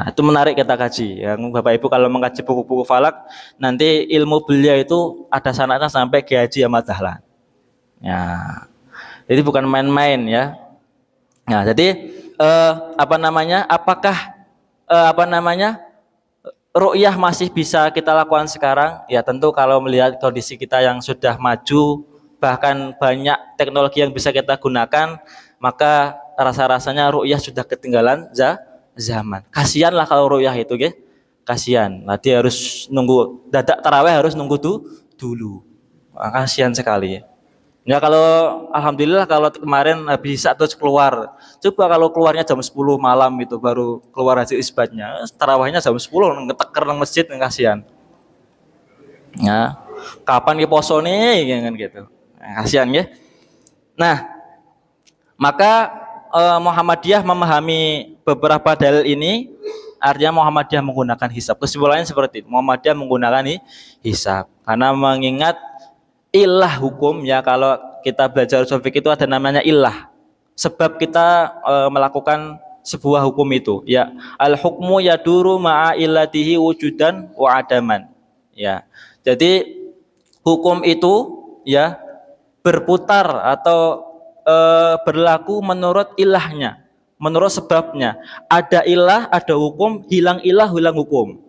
Itu menarik kita kaji. Yang Bapak Ibu kalau mengkaji buku-buku falak, nanti ilmu beliau itu ada sanatnya sampai Kiai Haji Ahmad Dahlan. Ya. Jadi bukan main-main ya. Nah, jadi apakah ru'yah masih bisa kita lakukan sekarang? Ya tentu kalau melihat kondisi kita yang sudah maju, bahkan banyak teknologi yang bisa kita gunakan, maka rasa-rasanya ru'yah sudah ketinggalan zaman. Kasihanlah kalau ru'yah itu, kasihan. Nanti harus nunggu dadak tarawih, harus nunggu dulu. Kasihan sekali. Ya kalau alhamdulillah kalau kemarin bisa terus keluar. Coba kalau keluarnya jam 10 malam itu baru keluar hasil isbatnya. Tarawihnya jam 10 ngeteker nang masjid, kasihan. Ya, kapan ki poso nih kan gitu. Kasihan ya. Nah, maka Muhammadiyah memahami beberapa dalil ini, artinya Muhammadiyah menggunakan hisab. Kesimpulannya seperti itu. Muhammadiyah menggunakan hisab karena mengingat ilah hukum, ya, kalau kita belajar ushul fikih itu ada namanya ilah. Sebab kita melakukan sebuah hukum itu, ya. Al hukmu yaduru ma'a illatihi wujudan wa adaman. Ya. Jadi hukum itu, ya, berputar atau berlaku menurut ilahnya, menurut sebabnya. Ada ilah, ada hukum, hilang ilah, hilang hukum.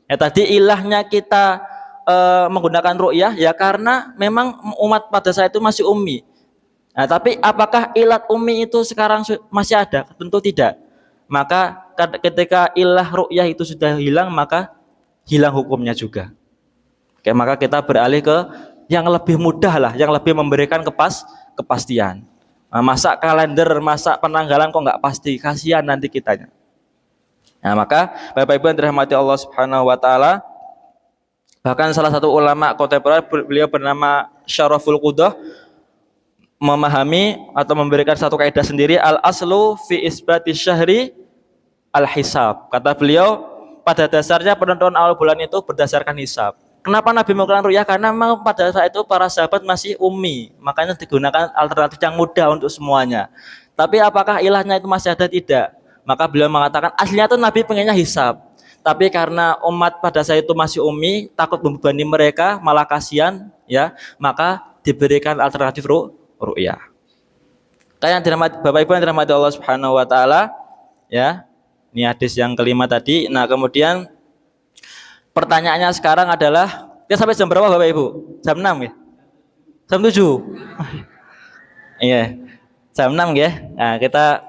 Ya, tadi ilahnya kita menggunakan ru'yah, ya karena memang umat pada saat itu masih ummi. Tapi apakah ilat ummi itu sekarang masih ada? Tentu tidak. maka ketika ilah ru'yah itu sudah hilang, maka hilang hukumnya juga. Oke, maka kita beralih ke yang lebih mudah lah, yang lebih memberikan kepastian. Nah, masa kalender, masa penanggalan kok nggak pasti, kasihan nanti kitanya. Nah, maka Bapak Ibu yang dirahmati Allah Subhanahu wa taala, bahkan salah satu ulama kontemporer, beliau bernama Syaraful Qudah, memahami atau memberikan satu kaidah sendiri, al aslu fi isbati syahri al hisab. Kata beliau, pada dasarnya penentuan awal bulan itu berdasarkan hisab. Kenapa Nabi melakukan ru'yah? Karena memang pada saat itu para sahabat masih ummi, makanya digunakan alternatif yang mudah untuk semuanya. Tapi apakah ilahnya itu masih ada? Tidak. Maka beliau mengatakan aslinya itu Nabi pengennya hisab, tapi karena umat pada saat itu masih ummi, takut membebani mereka, malah kasihan, ya, maka diberikan alternatif ru'yah. Kayak Bapak Ibu yang dirahmati Allah Subhanahu wa taala, ya. Ini hadis yang kelima tadi. Nah, kemudian pertanyaannya sekarang adalah, kita sampai jam berapa Bapak Ibu? Jam 6 ya? Jam 7? Iya, jam 6 ya. Nah, kita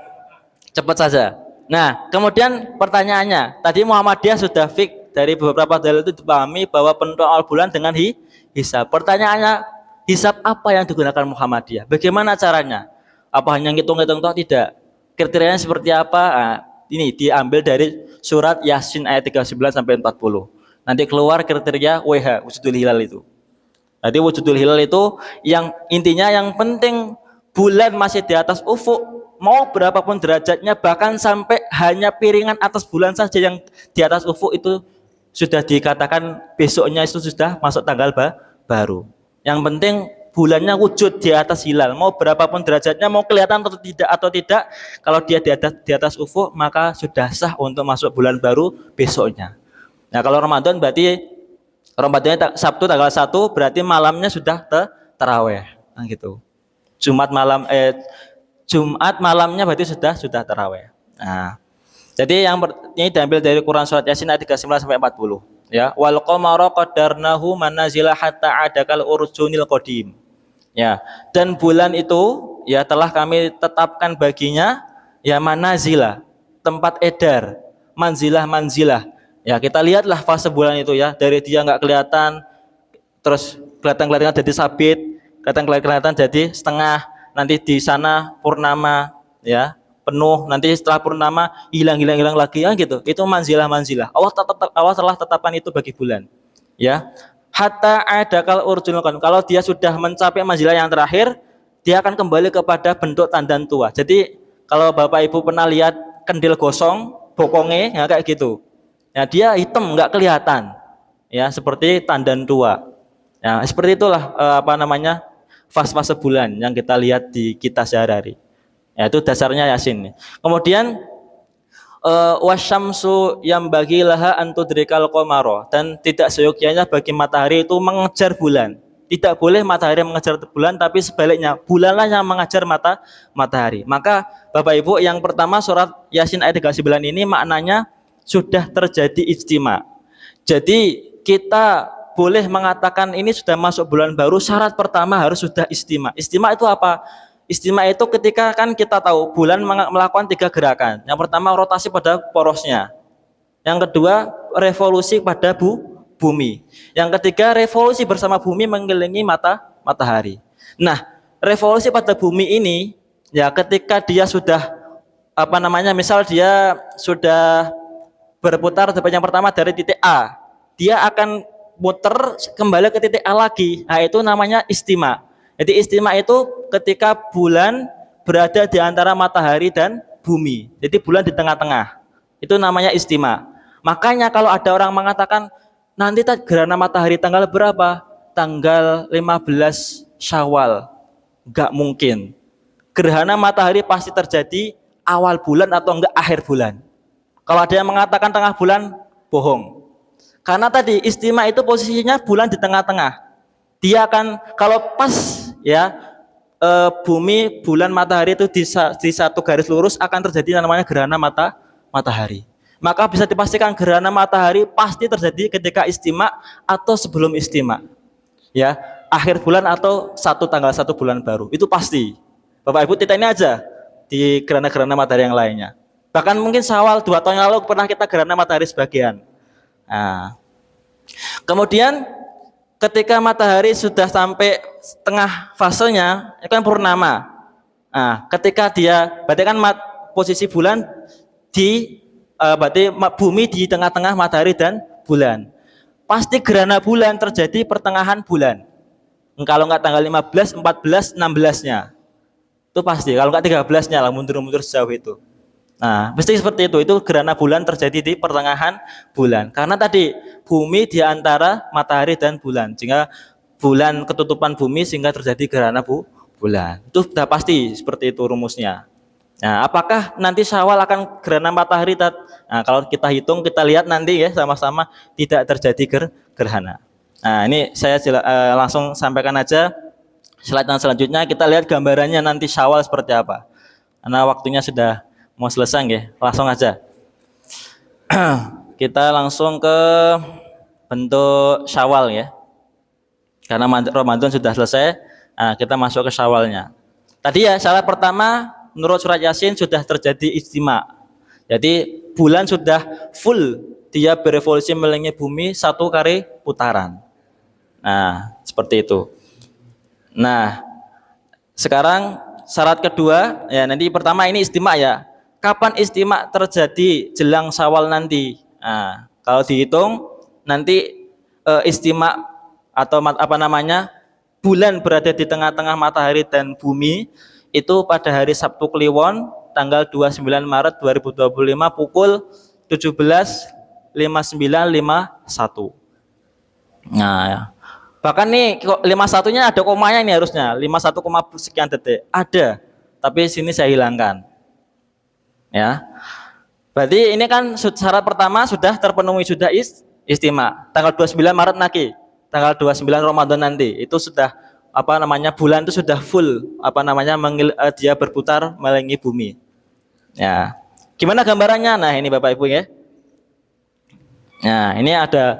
cepat saja. Nah, kemudian pertanyaannya, tadi Muhammadiyah sudah fix dari beberapa dalil itu dipahami bahwa penentuan awal bulan dengan hisab. Pertanyaannya, hisab apa yang digunakan Muhammadiyah? Bagaimana caranya? Apa hanya ngitung-ngitung toh? Tidak. Kriterianya seperti apa? Nah, ini diambil dari surat Yasin ayat 39 sampai 40. Nanti keluar kriteria WH, wujudul hilal itu. Jadi wujudul hilal itu yang intinya yang penting bulan masih di atas ufuk, mau berapapun derajatnya, bahkan sampai hanya piringan atas bulan saja yang di atas ufuk itu sudah dikatakan besoknya itu sudah masuk tanggal baru. Yang penting bulannya wujud di atas hilal, mau berapapun derajatnya, mau kelihatan atau tidak, kalau dia di atas ufuk maka sudah sah untuk masuk bulan baru besoknya. Nah, kalau Ramadan berarti Ramadannya Sabtu tanggal 1 berarti malamnya sudah tarawih. Nah, gitu. Jumat malamnya berarti sudah tarawih. Nah, jadi ini diambil dari Quran surat Yasin ayat 39 sampai 40, ya. Wal qamara qadarnahu manazila hatta adakal urjunil qadim. Ya, dan bulan itu ya telah kami tetapkan baginya ya manazila, tempat edar, manzilah. Ya, kita lihatlah fase bulan itu ya, dari dia nggak kelihatan, terus kelihatan jadi sabit, kelihatan jadi setengah, nanti di sana purnama, ya penuh, nanti setelah purnama hilang lagi, ya gitu. Itu manzilah. Allah telah tetapkan itu bagi bulan, ya. Hatta adakal urjunul qadim. Kalau dia sudah mencapai manzilah yang terakhir, dia akan kembali kepada bentuk tandan tua. Jadi kalau Bapak Ibu pernah lihat kendil gosong, bokongnya ya kayak gitu. Ya, dia hitam nggak kelihatan, ya seperti tandan tua. Ya, seperti itulah fase bulan yang kita lihat di kita sehari-hari. Ya, itu dasarnya Yasin. Kemudian wasyamsu yang bagi laha antudrikal qamara, dan tidak seyogyanya bagi matahari itu mengejar bulan. Tidak boleh matahari mengejar bulan, tapi sebaliknya bulanlah yang mengejar matahari. Maka Bapak Ibu, yang pertama surat Yasin ayat 39 ini maknanya sudah terjadi ijtima. Jadi kita boleh mengatakan ini sudah masuk bulan baru, syarat pertama harus sudah istima. Istima itu apa? Istima itu ketika kan kita tahu bulan melakukan 3 gerakan. Yang pertama rotasi pada porosnya. Yang kedua revolusi pada bumi. Yang ketiga revolusi bersama bumi mengelilingi matahari. Nah, revolusi pada bumi ini ya ketika dia sudah misal dia sudah berputar yang pertama dari titik A, dia akan muter kembali ke titik A lagi. Nah, itu namanya istima. Jadi istima itu ketika bulan berada di antara matahari dan bumi. Jadi bulan di tengah-tengah. Itu namanya istima. Makanya kalau ada orang mengatakan nanti gerhana matahari tanggal berapa? Tanggal 15 Syawal. Enggak mungkin. Gerhana matahari pasti terjadi awal bulan atau enggak akhir bulan. Kalau ada yang mengatakan tengah bulan, bohong. Karena tadi istima itu posisinya bulan di tengah-tengah. Dia akan kalau pas ya bumi, bulan, matahari itu di satu garis lurus akan terjadi namanya gerhana matahari. Maka bisa dipastikan gerhana matahari pasti terjadi ketika istima atau sebelum istima. Ya, akhir bulan atau tanggal 1 bulan baru. Itu pasti. Bapak Ibu, kita ini aja di gerhana-gerhana matahari yang lainnya. Bahkan mungkin Syawal 2 tahun yang lalu pernah kita gerhana matahari sebagian. Nah, kemudian ketika matahari sudah sampai tengah fasenya, itu kan purnama. Nah, ketika dia, berarti kan posisi bulan di, berarti bumi di tengah-tengah matahari dan bulan. Pasti gerhana bulan terjadi pertengahan bulan. Kalau nggak tanggal 15, 14, 16-nya. Itu pasti, kalau nggak 13-nya lah, mundur-mundur sejauh itu. Nah, mesti seperti itu gerhana bulan terjadi di pertengahan bulan. Karena tadi bumi di antara matahari dan bulan, sehingga bulan ketutupan bumi sehingga terjadi gerhana bulan. Itu sudah pasti seperti itu rumusnya. Nah, apakah nanti Syawal akan gerhana matahari? Nah, kalau kita hitung, kita lihat nanti ya sama-sama tidak terjadi gerhana. Nah, ini saya langsung sampaikan aja. Slide yang selanjutnya kita lihat gambarannya nanti Syawal seperti apa. Karena waktunya sudah mau selesai ya, langsung aja. Kita langsung ke bentuk Syawal ya. Karena Ramadan sudah selesai, nah kita masuk ke Syawalnya. Tadi ya, syarat pertama menurut surat Yasin sudah terjadi ijtima. Jadi bulan sudah full dia berevolusi mengelilingi bumi 1 kali putaran. Nah, seperti itu. Nah, sekarang syarat kedua ya, nanti pertama ini ijtima ya. Kapan ijtima terjadi jelang Syawal nanti? Nah, kalau dihitung nanti ijtima atau apa namanya bulan berada di tengah-tengah matahari dan bumi itu pada hari Sabtu Kliwon tanggal 29 Maret 2025 pukul 17.5951. Nah, ya. Bahkan nih 51-nya ada komanya ini harusnya 51, sekian detik ada, tapi sini saya hilangkan. Ya, berarti ini kan syarat pertama sudah terpenuhi, sudah ijtima. Tanggal 29 Maret nanti, tanggal 29 Ramadan nanti itu sudah apa namanya bulan itu sudah full apa namanya dia berputar mengelilingi bumi. Ya, gimana gambarannya? Nah ini Bapak Ibu ya. Nah ini ada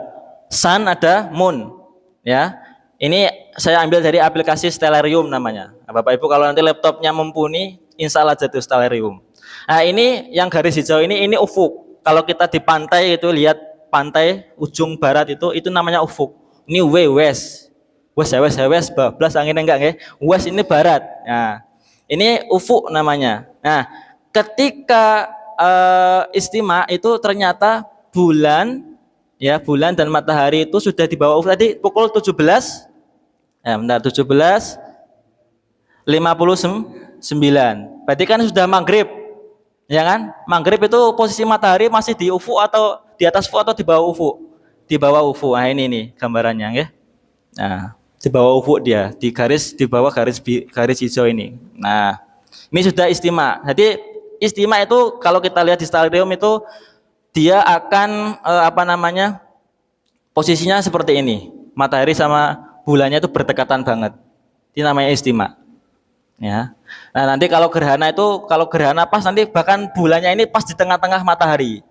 sun, ada moon. Ya, ini saya ambil dari aplikasi Stellarium namanya. Nah, Bapak Ibu kalau nanti laptopnya mumpuni, insya Allah jadi Stellarium. Nah ini yang garis hijau ini ufuk. Kalau kita di pantai itu lihat pantai ujung barat itu namanya ufuk. Ini west, bablas anginnya enggak ya? West ini barat. Nah ini ufuk namanya. Nah ketika ijtima itu ternyata bulan ya, bulan dan matahari itu sudah di bawah ufuk tadi pukul 17. Ya, bentar 17.59. Berarti kan sudah maghrib. Ya kan? Maghrib itu posisi matahari masih di ufuk atau di atas ufuk atau di bawah ufuk? Di bawah ufuk. Nah, ini nih gambarannya ya. Nah, di bawah ufuk dia, di bawah garis hijau ini. Nah, ini sudah ijtima. Jadi ijtima itu kalau kita lihat di Stellarium itu dia akan apa namanya? Posisinya seperti ini. Matahari sama bulannya itu berdekatan banget. Ini namanya ijtima. Ya. Nah, nanti kalau gerhana pas nanti bahkan bulannya ini pas di tengah-tengah matahari.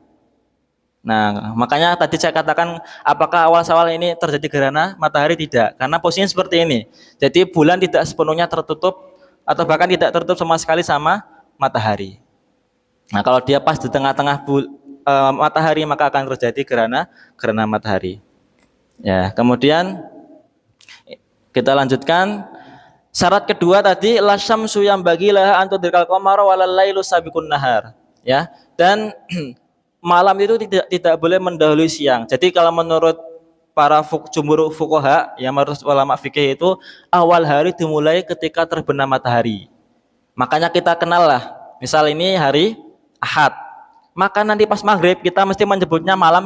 Nah, makanya tadi saya katakan apakah awal Syawal ini terjadi gerhana matahari? Tidak, karena posisinya seperti ini. Jadi bulan tidak sepenuhnya tertutup atau bahkan tidak tertutup sama sekali sama matahari. Nah, kalau dia pas di tengah-tengah matahari maka akan terjadi gerhana matahari. Ya, kemudian kita lanjutkan. Syarat kedua tadi lasyamsu yang bagilah antudrikal qamara walal lailu sabiqun nahar. Ya, dan malam itu tidak boleh mendahului siang. Jadi kalau menurut para jumhur fuqaha, yang menurut ulama fikih itu awal hari dimulai ketika terbenam matahari. Makanya kita kenal lah, misal ini hari Ahad, maka nanti pas maghrib kita mesti menyebutnya malam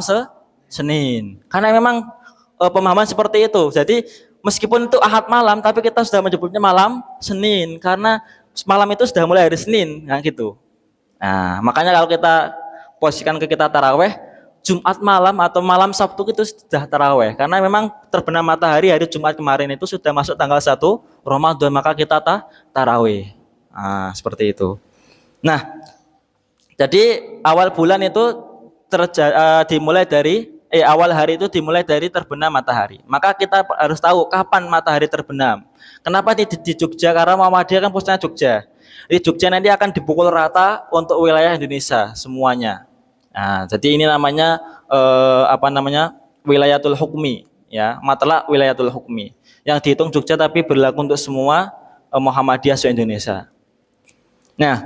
Senin. Karena memang pemahaman seperti itu. Jadi meskipun itu Ahad malam, tapi kita sudah menyebutnya malam Senin karena malam itu sudah mulai hari Senin, nah gitu. Nah, makanya kalau kita posisikan ke kita taraweh, Jumat malam atau malam Sabtu itu sudah taraweh karena memang terbenam matahari hari Jumat kemarin itu sudah masuk tanggal 1 Ramadan, maka kita taraweh. Nah, seperti itu. Nah, jadi awal bulan itu dimulai dari awal hari itu dimulai dari terbenam matahari. Maka kita harus tahu kapan matahari terbenam. Kenapa di Jogja? Karena Muhammadiyah kan pusatnya Jogja. Jadi Jogja nanti akan dipukul rata untuk wilayah Indonesia semuanya. Nah, jadi ini namanya wilayatul hukmi, ya, matlak wilayatul hukmi. Yang dihitung Jogja tapi berlaku untuk semua Muhammadiyah se-Indonesia. Nah,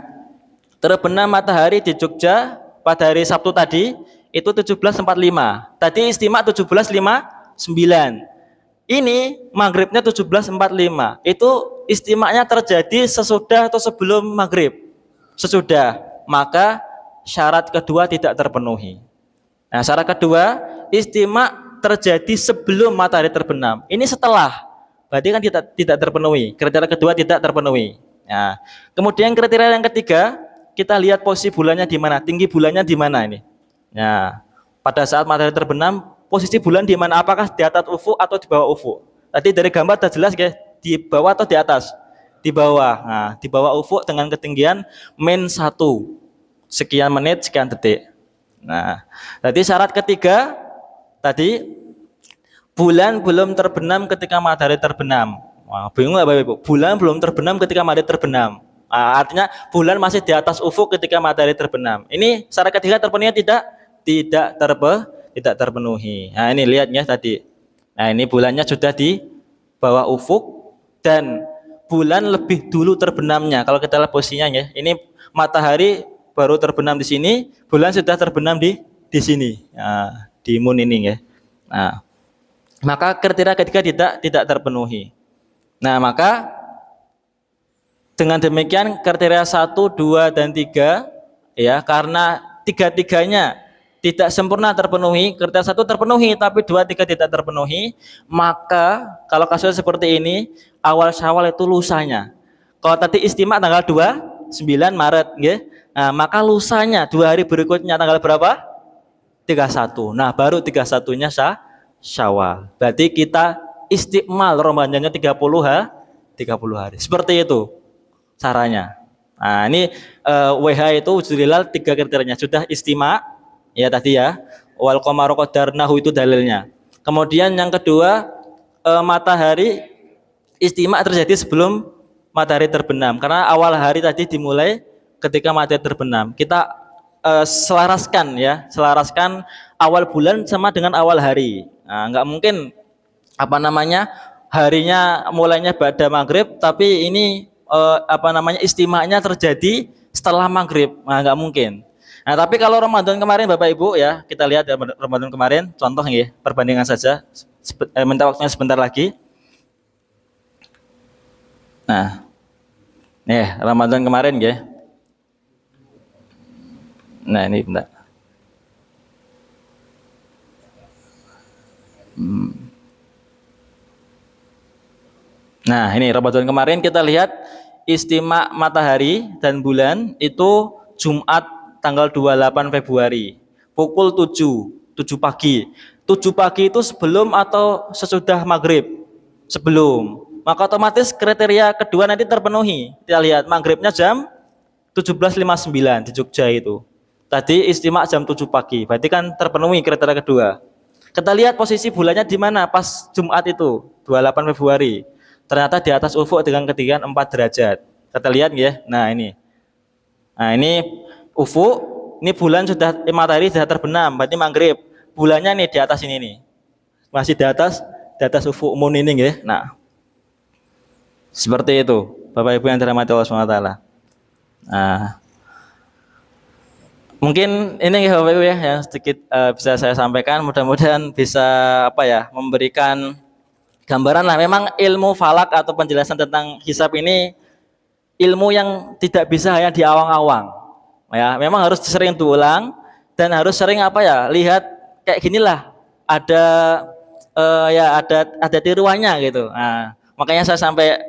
terbenam matahari di Jogja pada hari Sabtu tadi itu 17.45. Tadi istimak 17.59. Ini maghribnya 17.45. Itu istimaknya terjadi sesudah atau sebelum maghrib? Sesudah. Maka syarat kedua tidak terpenuhi. Nah, syarat kedua, istimak terjadi sebelum matahari terbenam. Ini setelah. Berarti kan tidak terpenuhi. Kriteria kedua tidak terpenuhi. Nah, kemudian kriteria yang ketiga, kita lihat posisi bulannya di mana, tinggi bulannya di mana ini. Nah, pada saat matahari terbenam, posisi bulan di mana? Apakah di atas ufuk atau di bawah ufuk? Tadi dari gambar sudah jelas, guys. Di bawah atau di atas? Di bawah. Nah, di bawah ufuk dengan ketinggian -1. Sekian menit, sekian detik. Nah, tadi syarat ketiga tadi bulan belum terbenam ketika matahari terbenam. Wah, bingung nggak Bapak Ibu? Bulan belum terbenam ketika matahari terbenam. Nah, artinya bulan masih di atas ufuk ketika matahari terbenam. Ini syarat ketiga terpenuhi tidak? Tidak terpenuhi. Nah, ini lihat ya tadi. Nah, ini bulannya sudah di bawah ufuk dan bulan lebih dulu terbenamnya. Kalau kita lihat posisinya ya, ini matahari baru terbenam di sini, bulan sudah terbenam di sini. Nah, di moon ini ya. Nah, maka kriteria ketiga tidak terpenuhi. Nah, maka dengan demikian kriteria 1, 2 dan 3 ya, karena tiga-tiganya tidak sempurna terpenuhi, kriteria 1 terpenuhi tapi 2, 3 tidak terpenuhi, maka kalau kasus seperti ini awal Syawal itu lusanya. Kalau tadi istimak tanggal 9 Maret ya. Nah, maka lusanya 2 hari berikutnya tanggal berapa? 31. Nah, baru 31-nya Syawal. Berarti kita istiqmal Ramadannya 30 hari. Seperti itu caranya. Nah, ini WH itu wujudul hilal 3 kriterianya. Sudah istimak ya tadi ya. Wal qamaru qadarnahu itu dalilnya. Kemudian yang kedua, matahari istimak terjadi sebelum matahari terbenam. Karena awal hari tadi dimulai ketika matahari terbenam. Kita selaraskan awal bulan sama dengan awal hari. Nah, nggak mungkin harinya mulainya pada maghrib, tapi ini istimaknya terjadi setelah maghrib. Nah, nggak mungkin. Nah, tapi kalau Ramadan kemarin Bapak Ibu ya, kita lihat ya Ramadan kemarin, contoh ya, perbandingan saja. Minta waktunya sebentar lagi. Nah, nih Ramadan kemarin ya. Nah, ini bentar. Nah, ini Ramadan kemarin kita lihat istimak matahari dan bulan itu Jumat tanggal 28 Februari pukul 7 pagi. 7 pagi itu sebelum atau sesudah maghrib? Sebelum. Maka otomatis kriteria kedua nanti terpenuhi. Kita lihat maghribnya jam 17.59 di Jogja itu. Tadi istimak jam 7 pagi. Berarti kan terpenuhi kriteria kedua. Kita lihat posisi bulannya di mana pas Jumat itu 28 Februari. Ternyata di atas ufuk dengan ketinggian 4 derajat. Kita lihat ya. Nah, ini. Nah, ini ufuk, ini bulan matahari sudah terbenam, berarti maghrib. Bulannya nih di atas ini nih. Masih di atas ufuk moon ini ya. Nah, seperti itu. Bapak Ibu yang dirahmati Allah SWT. Nah, mungkin ini ya Bapak Ibu ya yang sedikit bisa saya sampaikan, mudah-mudahan bisa memberikan gambaran lah. Memang ilmu falak atau penjelasan tentang hisab ini ilmu yang tidak bisa hanya di awang-awang. Ya, memang harus sering diulang dan harus sering lihat kayak ginilah ada ada tiruannya gitu. Nah, makanya saya sampai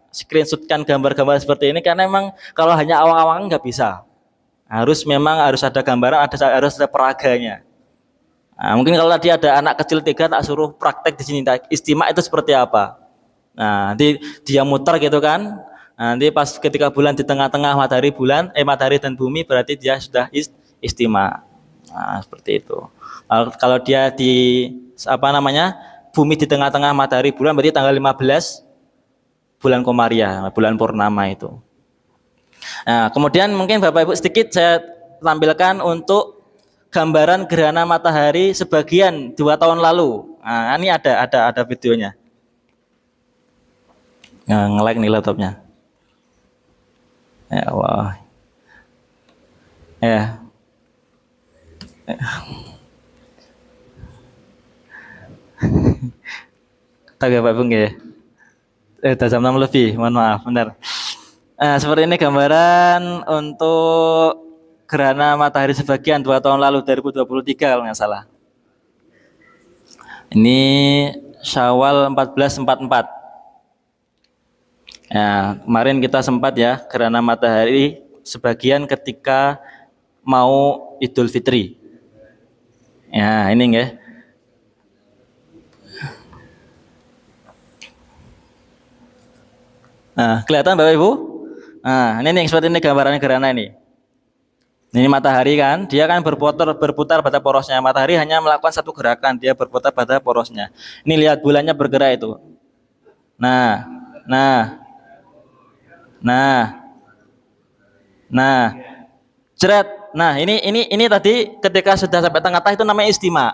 screenshotkan gambar-gambar seperti ini karena memang kalau hanya awang-awang nggak bisa. Harus ada gambaran, harus ada peraganya. Nah, mungkin kalau tadi ada anak kecil 3 tak suruh praktek di sini, istimak itu seperti apa. Nah, nanti dia muter gitu kan. Nanti pas ketika bulan di tengah-tengah matahari dan bumi berarti dia sudah istimak. Nah, seperti itu. Kalau dia di bumi di tengah-tengah matahari bulan berarti tanggal 15 bulan Komariah, bulan purnama itu. Nah, kemudian mungkin Bapak Ibu sedikit saya tampilkan untuk gambaran gerhana matahari sebagian 2 tahun lalu. Nah, ini ada videonya. Nah, nge-lag nih laptopnya. Ya Allah. Ya. Tak ya Pak Bung ya. Udah jam 6 lebih, mohon maaf, benar. Nah, seperti ini gambaran untuk gerhana matahari sebagian 2 tahun lalu 2023 kalau nggak salah. Ini Syawal 1444. Nah, kemarin kita sempat ya gerhana matahari sebagian ketika mau Idul Fitri. Ya, ini ya. Nah, kelihatan Bapak Ibu? Nah, ini nih seperti ini gambarannya gerhana ini. Ini matahari kan, dia kan berputar pada porosnya. Matahari hanya melakukan satu gerakan, dia berputar pada porosnya. Ini lihat bulannya bergerak itu. Nah, nah, nah, nah, jeret. Nah, ini tadi ketika sudah sampai tengah-tengah itu namanya istima.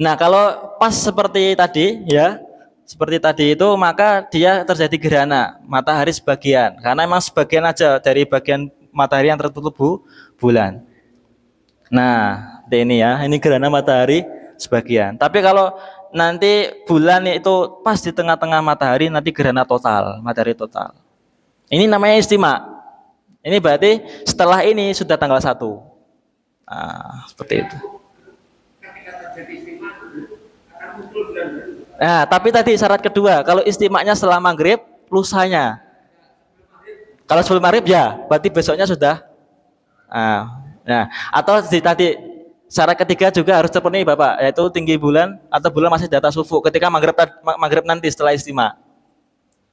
Nah, kalau pas seperti tadi ya, seperti tadi itu maka dia terjadi gerhana matahari sebagian. Karena memang sebagian aja dari bagian matahari yang tertutup bulan. Nah, ini ya, ini gerhana matahari sebagian. Tapi kalau nanti bulan itu pas di tengah-tengah matahari nanti gerhana total, matahari total. Ini namanya istima. Ini berarti setelah ini sudah tanggal 1. Nah, seperti itu. Nah, tapi tadi syarat kedua, kalau istimanya setelah maghrib, lusanya. Kalau sebelum maghrib ya, berarti besoknya sudah. Nah, atau tadi syarat ketiga juga harus terpenuhi Bapak, yaitu tinggi bulan atau bulan masih di atas ufuk ketika maghrib nanti setelah istima.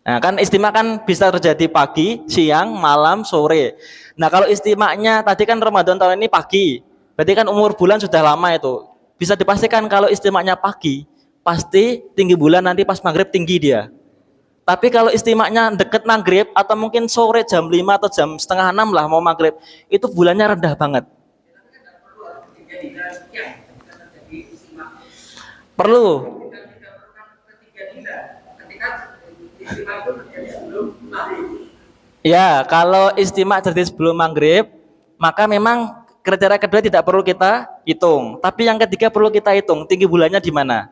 Nah, kan istima kan bisa terjadi pagi, siang, malam, sore. Nah, kalau istimanya tadi kan Ramadan tahun ini pagi, berarti kan umur bulan sudah lama itu. Bisa dipastikan kalau istimanya pagi, pasti tinggi bulan nanti pas maghrib tinggi dia. Tapi kalau istimanya deket maghrib atau mungkin sore jam 5 atau jam setengah 6 lah mau maghrib, itu bulannya rendah banget. Perlu. Ya, kalau istimak terjadi sebelum maghrib, maka memang kriteria kedua tidak perlu kita hitung. Tapi yang ketiga perlu kita hitung, tinggi bulannya di mana.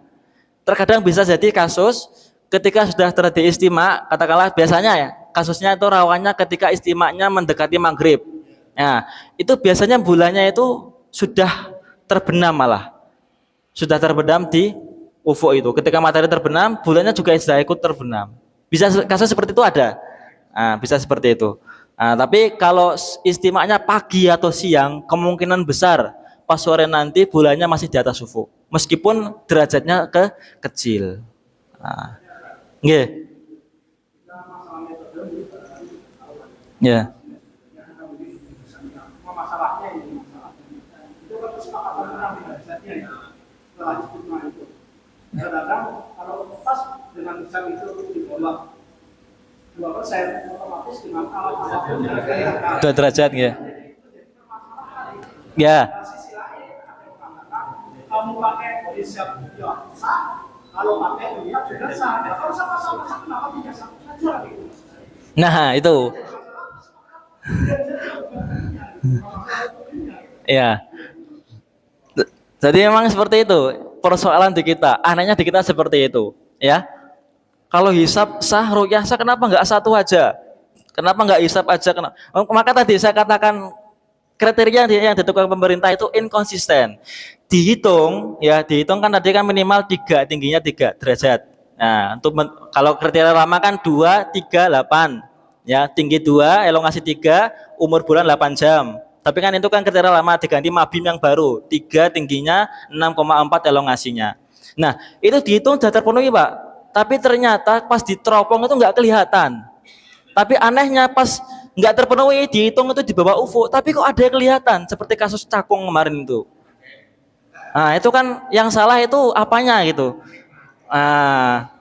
Terkadang bisa jadi kasus ketika sudah terjadi istimak, katakanlah biasanya ya, kasusnya itu rawannya ketika istimaknya mendekati maghrib. Nah, itu biasanya bulannya itu sudah terbenam malah. Sudah terbenam di ufuk itu. Ketika matahari terbenam, bulannya juga sudah ikut terbenam. Bisa kasus seperti itu ada. Nah, bisa seperti itu. Nah, tapi kalau istimanya pagi atau siang, kemungkinan besar pas sore nanti bulannya masih di atas ufuk. Meskipun derajatnya kecil. Nah, nggih. Ya. Kadang kalau pas dengan jam itu di bawah 2%, otomatis dengan alat 2 derajat ya. Ya. Kamu pakai hijab ya sah, kalau pakai hijab juga sah. Kalau sama-sama sah kenapa tidak sah? Nah, itu. Ya. Jadi memang seperti itu persoalan di kita. Anehnya di kita seperti itu, ya. Kalau hisab sah, ruqyah sah, kenapa nggak satu aja? Kenapa nggak hisab aja? Kenapa? Maka tadi saya katakan kriteria yang ditentukan pemerintah itu inkonsisten. Dihitung, ya dihitung kan tadi kan minimal 3, tingginya 3 derajat. Nah, untuk kalau kriteria lama kan 2, 3, 8. Ya, tinggi 2, elongasi 3, umur bulan 8 jam. Tapi kan itu kan kriteria lama, diganti mabim yang baru, 3 tingginya, 6,4 elongasinya. Nah, itu dihitung sudah terpenuhi Pak. Tapi ternyata pas diteropong itu nggak kelihatan. Tapi anehnya pas nggak terpenuhi, dihitung itu di bawah ufuk, tapi kok ada yang kelihatan, seperti kasus Cakung kemarin itu. Nah, itu kan yang salah itu apanya gitu. Nah,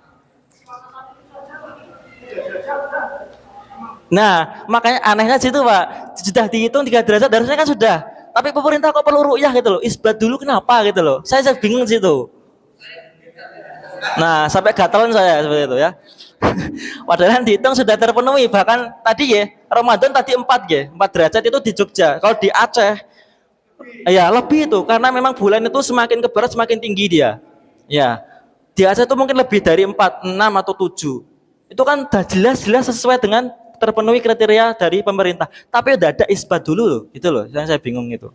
Nah, makanya anehnya situ Pak, sudah dihitung 3 derajat harusnya kan sudah. Tapi pemerintah kok perlu ru'yah gitu loh, isbat dulu kenapa gitu loh. Saya bingung situ. Nah, sampai gatalan saya seperti itu ya. Padahal dihitung sudah terpenuhi. Bahkan tadi ya, Ramadan tadi 4 ya, 4 derajat itu di Jogja. Kalau di Aceh, ya lebih itu. Karena memang bulan itu semakin ke barat semakin tinggi dia. Ya, di Aceh itu mungkin lebih dari 4, 6 atau 7. Itu kan udah jelas-jelas sesuai dengan terpenuhi kriteria dari pemerintah. Tapi udah ada isbat dulu loh. Itu loh, yang saya bingung itu.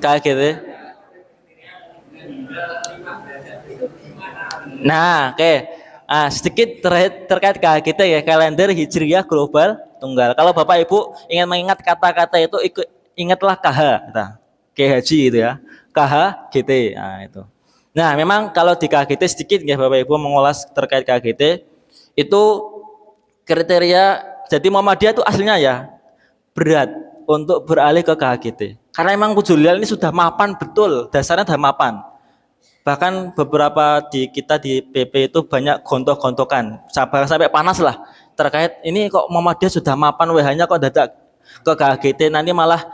Kayak gitu. Nah, oke. Sedikit terkait KHGT ya, kalender Hijriyah Global Tunggal. Kalau Bapak Ibu ingin mengingat kata-kata itu, ingatlah KH, kita. Haji itu ya. KHGT. Nah, itu. Nah, memang kalau di KHGT sedikit ya Bapak Ibu mengulas terkait KHGT itu kriteria. Jadi Muhammadiyah itu aslinya ya berat untuk beralih ke KHGT. Karena memang Kujulil ini sudah mapan betul, dasarnya sudah mapan. Bahkan beberapa di kita di PP itu banyak gontok-gontokan sampai panas lah terkait ini kok Muhammadiyah sudah mapan WH-nya kok dadak ke KHGT nanti malah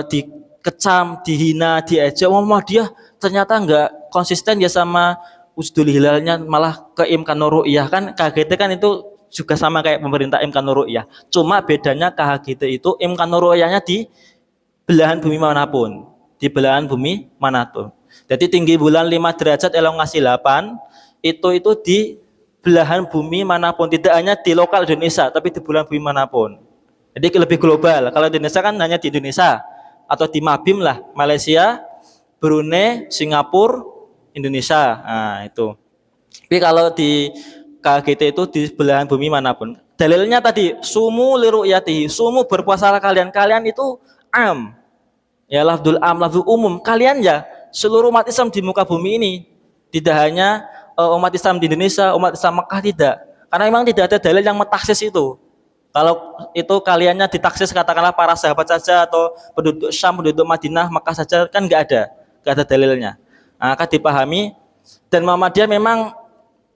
dikecam, dihina, diejek. Muhammadiyah ternyata enggak konsisten ya sama Wujudul Hilalnya malah ke Imkanur Ru'yah kan KHGT kan itu juga sama kayak pemerintah Imkanur Ru'yah. Cuma bedanya KHGT itu Imkanur Ru'yahnya di belahan bumi manapun, di belahan bumi manapun. Jadi tinggi bulan 5 derajat elongasi 8 itu di belahan bumi manapun, tidak hanya di lokal Indonesia tapi di belahan bumi manapun. Jadi lebih global. Kalau di Indonesia kan hanya di Indonesia atau di Mabim lah, Malaysia, Brunei, Singapura, Indonesia. Nah, itu. Tapi kalau di KGT itu di belahan bumi manapun. Dalilnya tadi sumu liru'yatihi, sumu berpuasalah kalian. Kalian itu am. Ya lafdul am, lafdul umum. Kalian ya seluruh umat Islam di muka bumi ini. Tidak hanya umat Islam di Indonesia, umat Islam Mekah tidak. Karena memang tidak ada dalil yang metaksis itu. Kalau itu kaliannya ditaksis katakanlah para sahabat saja atau penduduk Syam, penduduk Madinah, Mekah saja kan nggak ada dalilnya. Nah, akan dipahami dan Muhammadiyah memang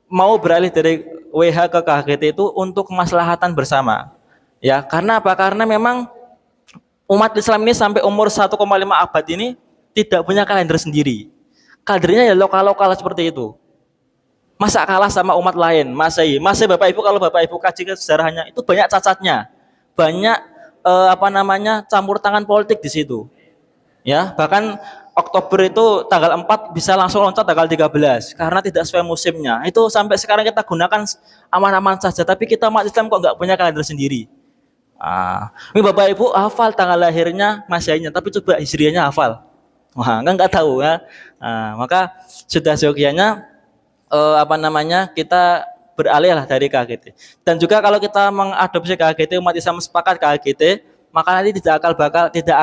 mau beralih dari WH ke KHGT itu untuk kemaslahatan bersama. Ya, karena apa? Karena memang umat Islam ini sampai umur 1,5 abad ini tidak punya kalender sendiri. Kalendernya ya lokal-lokal seperti itu. Masa kalah sama umat lain? Masih Bapak Ibu kalau Bapak Ibu kaji ke sejarahnya itu banyak cacatnya. Banyak campur tangan politik di situ. Ya, bahkan Oktober itu tanggal 4 bisa langsung loncat tanggal 13 karena tidak sesuai musimnya. Itu sampai sekarang kita gunakan aman-aman saja, tapi kita umat Islam kok nggak punya kalender sendiri. Ini Bapak Ibu hafal tanggal lahirnya Masehinya, tapi coba Hijriahnya hafal. Wah, nggak tahu ya. Maka sudah seyogianya kita beralih lah dari KHGT. Dan juga kalau kita mengadopsi KHGT, umat Islam sepakat KHGT, maka nanti tidak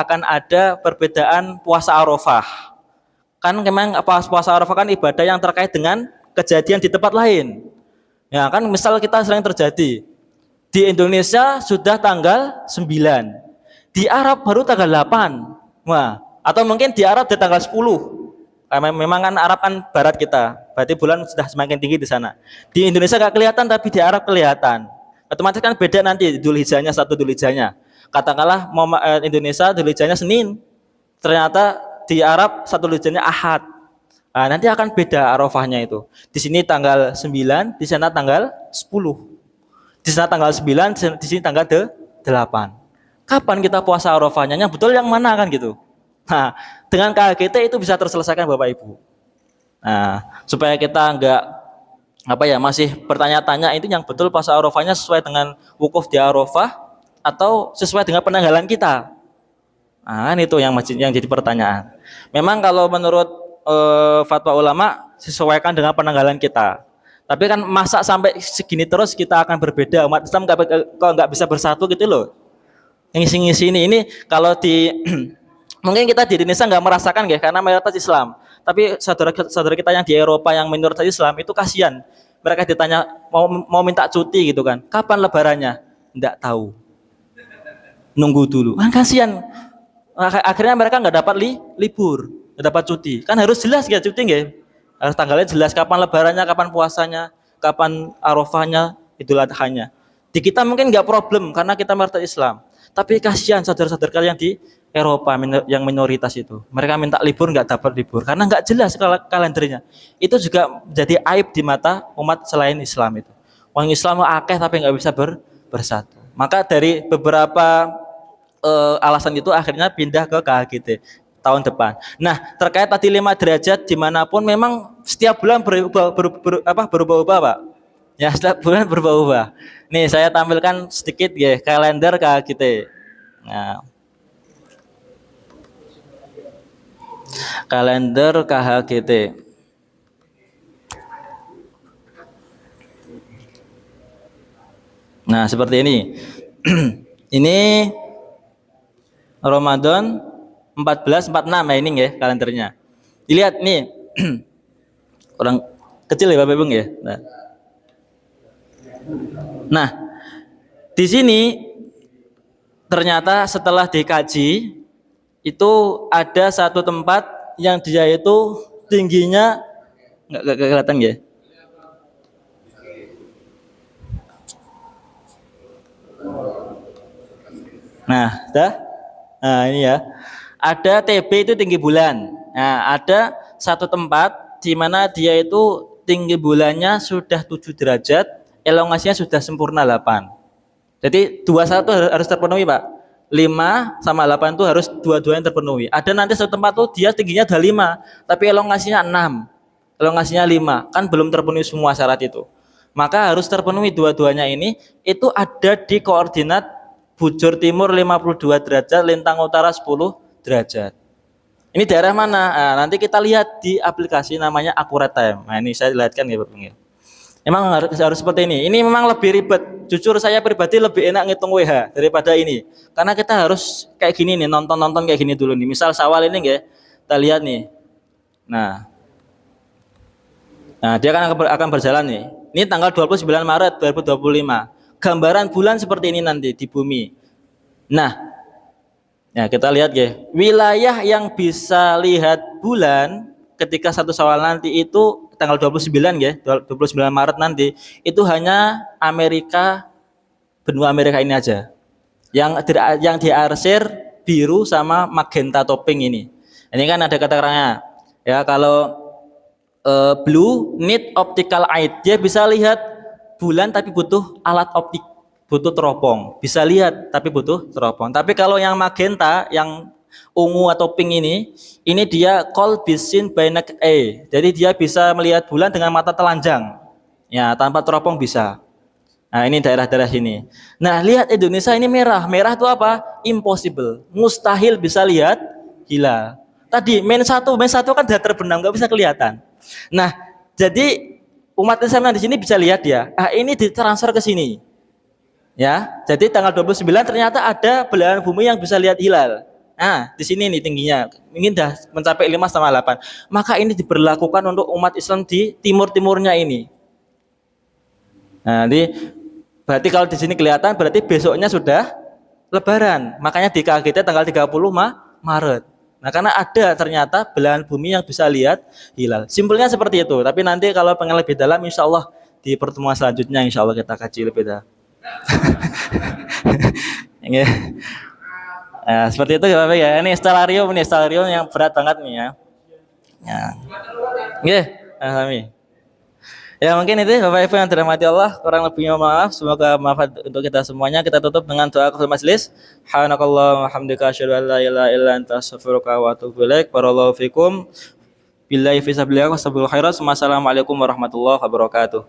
akan ada perbedaan puasa Arafah. Kan memang puasa Arafah kan ibadah yang terkait dengan kejadian di tempat lain. Ya kan misal kita sering terjadi di Indonesia sudah tanggal 9, di Arab baru tanggal 8. Wah, atau mungkin di Arab di tanggal 10. Memang kan Arab kan barat kita, berarti bulan sudah semakin tinggi di sana. Di Indonesia nggak kelihatan, tapi di Arab kelihatan. Otomatis kan beda nanti Dzulhijjahnya, 1 Dzulhijjahnya. Katakanlah Indonesia Dzulhijjahnya Senin, ternyata di Arab 1 Dzulhijjahnya Ahad. Nanti akan beda Arafahnya itu. Di sini tanggal 9, di sana tanggal 10. Di sana tanggal 9, di sini tanggal 8. Kapan kita puasa Arafahnya? Yang betul yang mana kan gitu. Nah, dengan KHGT itu bisa terselesaikan Bapak Ibu. Nah, supaya kita enggak masih bertanya-tanya itu yang betul puasa Arafahnya sesuai dengan wukuf di Arafah atau sesuai dengan penanggalan kita. Nah, kan itu yang jadi pertanyaan. Memang kalau menurut fatwa ulama sesuaikan dengan penanggalan kita. Tapi kan masa sampai segini terus kita akan berbeda, umat Islam kok nggak bisa bersatu gitu loh. Ngisi-ngisi ini kalau di mungkin kita di Indonesia nggak merasakan ya karena mayoritas Islam. Tapi saudara kita yang di Eropa yang minoritas Islam itu kasihan. Mereka ditanya mau minta cuti gitu kan. Kapan lebarannya? Nggak tahu. Nunggu dulu. Kan kasihan. Akhirnya mereka nggak dapat libur, nggak dapat cuti. Kan harus jelas ya cuti nggak? Harus tanggalnya jelas kapan lebarannya, kapan puasanya, kapan Arafahnya. Idul Adhanya. Di kita mungkin nggak problem karena kita mayoritas Islam. Tapi kasihan saudara-saudara kalian di Eropa yang minoritas itu. Mereka minta libur nggak dapat libur karena nggak jelas kalendernya. Itu juga jadi aib di mata umat selain Islam itu. Orang Islam akeh tapi nggak bisa bersatu. Maka dari beberapa alasan itu akhirnya pindah ke KHGT tahun depan. Nah, terkait tadi 5 derajat dimanapun memang setiap bulan berubah-ubah Pak. Ya, setiap bulan berubah-ubah. Nih saya tampilkan sedikit ya kalender KHGT. Nah, kalender KHGT. Nah, seperti ini. Ini Ramadan 1446 ya ini ya kalendernya. Dilihat nih. Orang kecil ya Bapak Ibu ya. Nah, di sini ternyata setelah dikaji itu ada satu tempat yang dia itu tingginya nggak kelihatan ya. Nah, ini ya. Ada TB itu tinggi bulan. Nah, ada satu tempat di mana dia itu tinggi bulannya sudah 7 derajat, elongasinya sudah sempurna 8. Jadi 21 harus terpenuhi, Pak. 5 sama 8 itu harus dua-duanya terpenuhi. Ada nanti satu tempat tuh dia tingginya ada 5, tapi elongasinya 6. Elongasinya 5, kan belum terpenuhi semua syarat itu. Maka harus terpenuhi dua-duanya ini, itu ada di koordinat bujur timur 52 derajat, lintang utara 10 derajat. Ini daerah mana? Nah, nanti kita lihat di aplikasi namanya Accurate Time. Nah, ini saya lihatkan ya, Bapak. Memang harus seperti ini. Ini memang lebih ribet. Jujur saya pribadi lebih enak ngitung WH daripada ini. Karena kita harus kayak gini nih, nonton kayak gini dulu nih. Misal Syawal ini ya, kita lihat nih. Nah, dia akan berjalan nih. Ini tanggal 29 Maret 2025. Gambaran bulan seperti ini nanti di bumi. Nah, ya kita lihat ya. Wilayah yang bisa lihat bulan ketika 1 Syawal nanti itu tanggal 29 ya, 29 Maret nanti itu hanya Amerika, benua Amerika ini aja. Yang diarsir biru sama magenta topping ini. Ini kan ada kata-katanya. Ya, kalau blue need optical eye, dia bisa lihat bulan tapi butuh alat optik, butuh teropong. Bisa lihat tapi butuh teropong. Tapi kalau yang magenta, yang ungu atau pink ini dia call vision by naked eye. Jadi dia bisa melihat bulan dengan mata telanjang. Ya, tanpa teropong bisa. Nah, ini daerah-daerah sini. Nah, lihat Indonesia ini merah. Merah itu apa? Impossible. Mustahil bisa lihat hilal. Tadi -1 kan sudah terbenam, nggak bisa kelihatan. Nah, jadi umat Islam di sini bisa lihat ya. Ah, ini ditransfer ke sini. Ya, jadi tanggal 29 ternyata ada belahan bumi yang bisa lihat hilal. Nah, di sini nih tingginya. Ingin dah mencapai 5 sama 8. Maka ini diberlakukan untuk umat Islam di timur-timurnya ini. Nah, berarti kalau di sini kelihatan berarti besoknya sudah Lebaran. Makanya di KGT tanggal 30 Maret. Nah, karena ada ternyata belahan bumi yang bisa lihat hilal. Simpelnya seperti itu. Tapi nanti kalau pengen lebih dalam, insya Allah di pertemuan selanjutnya, insya Allah kita kaji lebih dalam. Nah, seperti itu ya Bapak ya. Ini stellarium yang berat banget nih ya. Amin. Ya mungkin itu Bapak Ibu yang dirahmati Allah, kurang lebihnya maaf, semoga manfaat untuk kita semuanya. Kita tutup dengan doa akhir majelis. Subhanakallahumma wa hamdika asyhadu an la ilaha illa anta astaghfiruka wa atubu ilaik. Barakallahu fikum. Billahi fi sabilillah wa sabbil khairat. Wassalamualaikum warahmatullahi wabarakatuh.